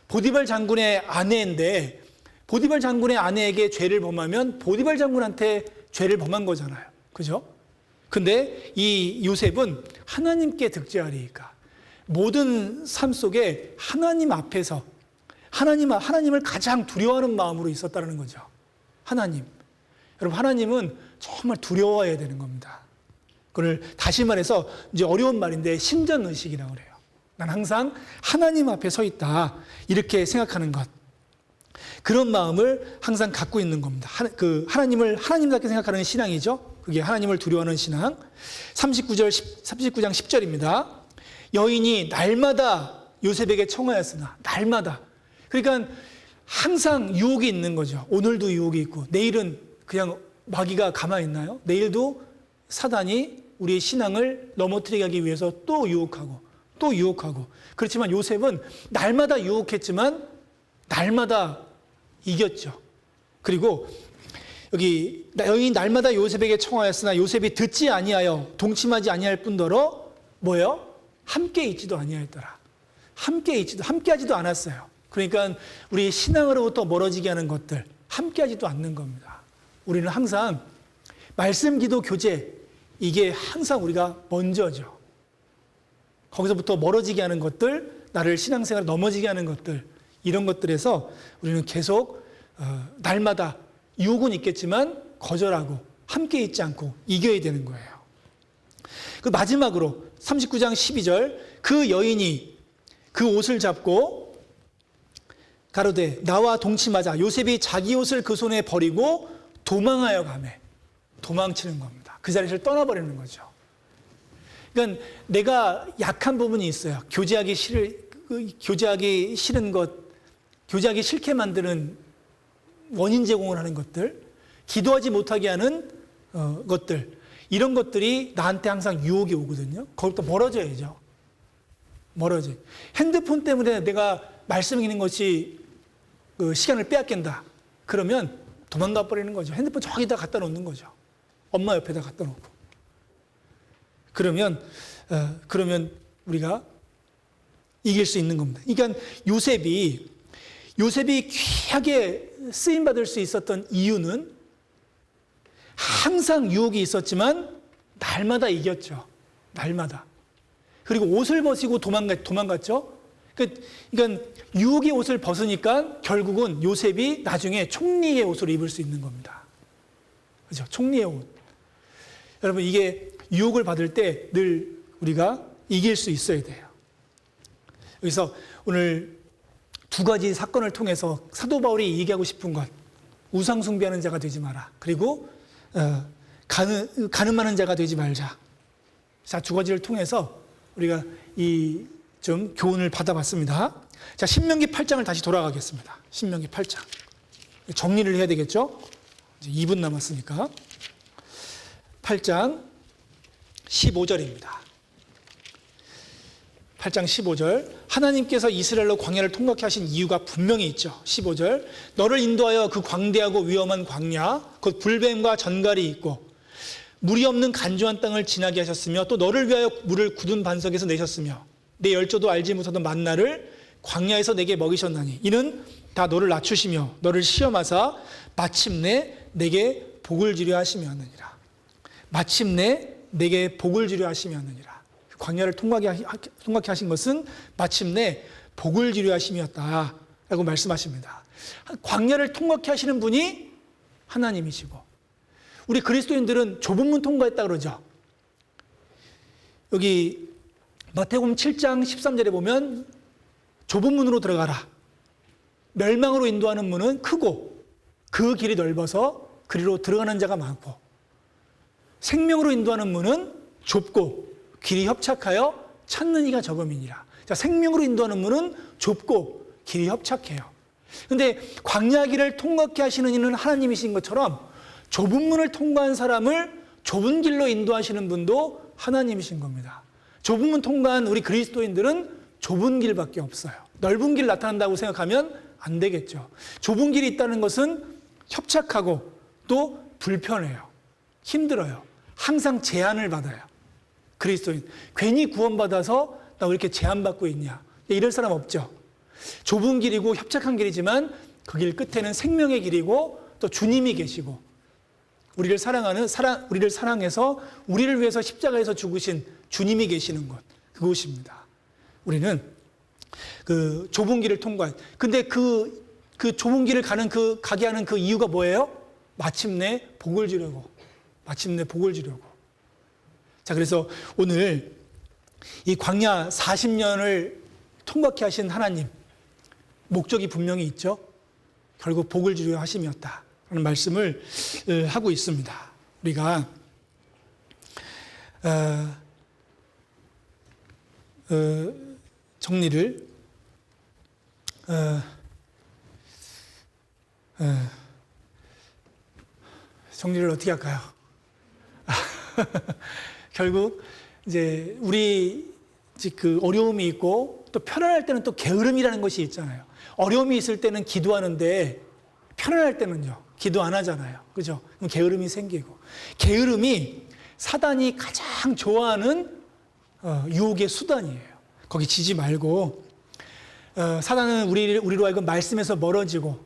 보디발 장군의 아내인데 보디발 장군의 아내에게 죄를 범하면 보디발 장군한테 죄를 범한 거잖아요. 그죠? 근데 이 요셉은 하나님께 득지하리이까. 모든 삶 속에 하나님 앞에서 하나님을 가장 두려워하는 마음으로 있었다는 거죠. 하나님. 여러분, 하나님은 정말 두려워해야 되는 겁니다. 그걸 다시 말해서 이제 어려운 말인데 심전의식이라고 그래요. 난 항상 하나님 앞에 서 있다. 이렇게 생각하는 것. 그런 마음을 항상 갖고 있는 겁니다. 하나님을 하나님답게 생각하는 신앙이죠. 그게 하나님을 두려워하는 신앙. 39장 10절입니다. 여인이 날마다 요셉에게 청하였으나, 날마다. 그러니까 항상 유혹이 있는 거죠. 오늘도 유혹이 있고 내일은 그냥 마귀가 가만히 있나요? 내일도 사단이 우리의 신앙을 넘어뜨리게 하기 위해서 또 유혹하고 또 유혹하고. 그렇지만 요셉은 날마다 유혹했지만 날마다 이겼죠. 그리고 여기 여인이 날마다 요셉에게 청하였으나 요셉이 듣지 아니하여 동침하지 아니할 뿐더러 뭐예요? 함께 있지도 아니하였더라. 함께 하지도 않았어요. 그러니까 우리 신앙으로부터 멀어지게 하는 것들 함께 하지도 않는 겁니다. 우리는 항상 말씀, 기도, 교제, 이게 항상 우리가 먼저죠. 거기서부터 멀어지게 하는 것들, 나를 신앙생활 넘어지게 하는 것들, 이런 것들에서 우리는 계속 날마다 유혹은 있겠지만 거절하고 함께 있지 않고 이겨야 되는 거예요. 그 마지막으로 39장 12절, 그 여인이 그 옷을 잡고 가로되 나와 동침하자. 요셉이 자기 옷을 그 손에 버리고 도망하여 가매. 도망치는 겁니다. 그 자리를 떠나버리는 거죠. 그러니까 내가 약한 부분이 있어요. 교제하기 싫은 것, 교제하기 싫게 만드는 원인 제공을 하는 것들, 기도하지 못하게 하는 것들, 이런 것들이 나한테 항상 유혹이 오거든요. 거기부터 멀어져야죠. 멀어져. 핸드폰 때문에 내가 말씀 읽는 것이 시간을 빼앗긴다. 그러면 도망가 버리는 거죠. 핸드폰 저기다 갖다 놓는 거죠. 엄마 옆에다 갖다 놓고. 그러면 우리가 이길 수 있는 겁니다. 그러니까 요셉이 귀하게 쓰임받을 수 있었던 이유는 항상 유혹이 있었지만 날마다 이겼죠. 날마다. 그리고 옷을 벗이고 도망갔죠. 그러니까 유혹의 옷을 벗으니까 결국은 요셉이 나중에 총리의 옷을 입을 수 있는 겁니다. 그죠? 총리의 옷. 여러분, 이게 유혹을 받을 때 늘 우리가 이길 수 있어야 돼요. 여기서 오늘 두 가지 사건을 통해서 사도 바울이 얘기하고 싶은 것, 우상 숭배하는 자가 되지 마라. 그리고 가늠하는 자가 되지 말자. 자, 두 가지를 통해서 우리가 이 좀 교훈을 받아봤습니다. 자, 신명기 8장을 다시 돌아가겠습니다. 신명기 8장. 정리를 해야 되겠죠? 이제 2분 남았으니까. 8장 15절입니다. 8장 15절. 하나님께서 이스라엘로 광야를 통과케 하신 이유가 분명히 있죠. 15절. 너를 인도하여 그 광대하고 위험한 광야, 곧 불뱀과 전갈이 있고 물이 없는 간조한 땅을 지나게 하셨으며, 또 너를 위하여 물을 굳은 반석에서 내셨으며, 내 열조도 알지 못하던 만나를 광야에서 내게 먹이셨나니, 이는 다 너를 낮추시며 너를 시험하사 마침내 내게 복을 주려 하시며 하느니라. 마침내 내게 복을 주려 하시며 하느니라. 광야를 통과케 하신 것은 마침내 복을 주려 하심이었다라고 말씀하십니다. 광야를 통과케 하시는 분이 하나님이시고, 우리 그리스도인들은 좁은 문 통과했다 그러죠. 여기 마태복음 7장 13절에 보면 좁은 문으로 들어가라. 멸망으로 인도하는 문은 크고 그 길이 넓어서 그리로 들어가는 자가 많고, 생명으로 인도하는 문은 좁고 길이 협착하여 찾는 이가 적음이니라. 자, 생명으로 인도하는 문은 좁고 길이 협착해요. 그런데 광야 길을 통과케 하시는 이는 하나님이신 것처럼 좁은 문을 통과한 사람을 좁은 길로 인도하시는 분도 하나님이신 겁니다. 좁은 문 통과한 우리 그리스도인들은 좁은 길밖에 없어요. 넓은 길 나타난다고 생각하면 안 되겠죠. 좁은 길이 있다는 것은 협착하고 또 불편해요. 힘들어요. 항상 제한을 받아요. 그리스도인. 괜히 구원받아서 나 왜 이렇게 제한받고 있냐. 이럴 사람 없죠. 좁은 길이고 협착한 길이지만 그 길 끝에는 생명의 길이고 또 주님이 계시고, 우리를 사랑해서 우리를 위해서 십자가에서 죽으신 주님이 계시는 곳, 그곳입니다. 우리는 그 좁은 길을 통과해. 근데 그 좁은 길을 가게 하는 그 이유가 뭐예요? 마침내 복을 주려고. 마침내 복을 주려고. 자, 그래서 오늘 이 광야 40년을 통과케 하신 하나님, 목적이 분명히 있죠. 결국 복을 주려 하심이었다 라는 말씀을 하고 있습니다. 우리가 정리를 어떻게 할까요? 결국 이제 우리 그 어려움이 있고 또 편안할 때는 또 게으름이라는 것이 있잖아요. 어려움이 있을 때는 기도하는데 편안할 때는요, 기도 안 하잖아요. 그죠? 그럼 게으름이 생기고, 게으름이 사단이 가장 좋아하는 유혹의 수단이에요. 거기 지지 말고, 사단은 우리로 하여금 말씀에서 멀어지고,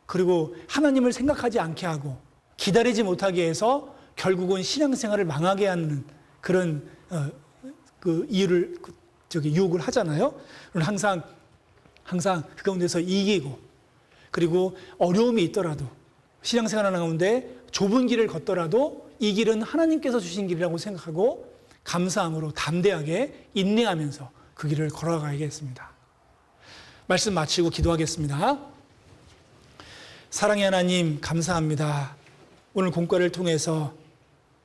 그리고 하나님을 생각하지 않게 하고, 기다리지 못하게 해서 결국은 신앙생활을 망하게 하는 그런 그 이유를 유혹을 하잖아요. 항상 그 가운데서 이기고, 그리고 어려움이 있더라도 신앙생활하는 가운데 좁은 길을 걷더라도 이 길은 하나님께서 주신 길이라고 생각하고 감사함으로 담대하게 인내하면서 그 길을 걸어가야겠습니다. 말씀 마치고 기도하겠습니다. 사랑의 하나님, 감사합니다. 오늘 공과를 통해서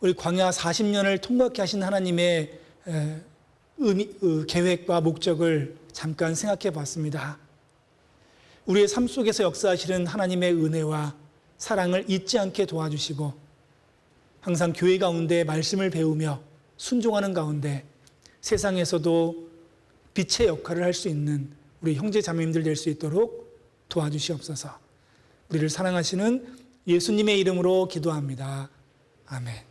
우리 광야 40년을 통과케 하신 하나님의 계획과 목적을 잠깐 생각해 봤습니다. 우리의 삶 속에서 역사하시는 하나님의 은혜와 사랑을 잊지 않게 도와주시고, 항상 교회 가운데 말씀을 배우며 순종하는 가운데 세상에서도 빛의 역할을 할 수 있는 우리 형제 자매님들 될 수 있도록 도와주시옵소서. 우리를 사랑하시는 예수님의 이름으로 기도합니다. 아멘.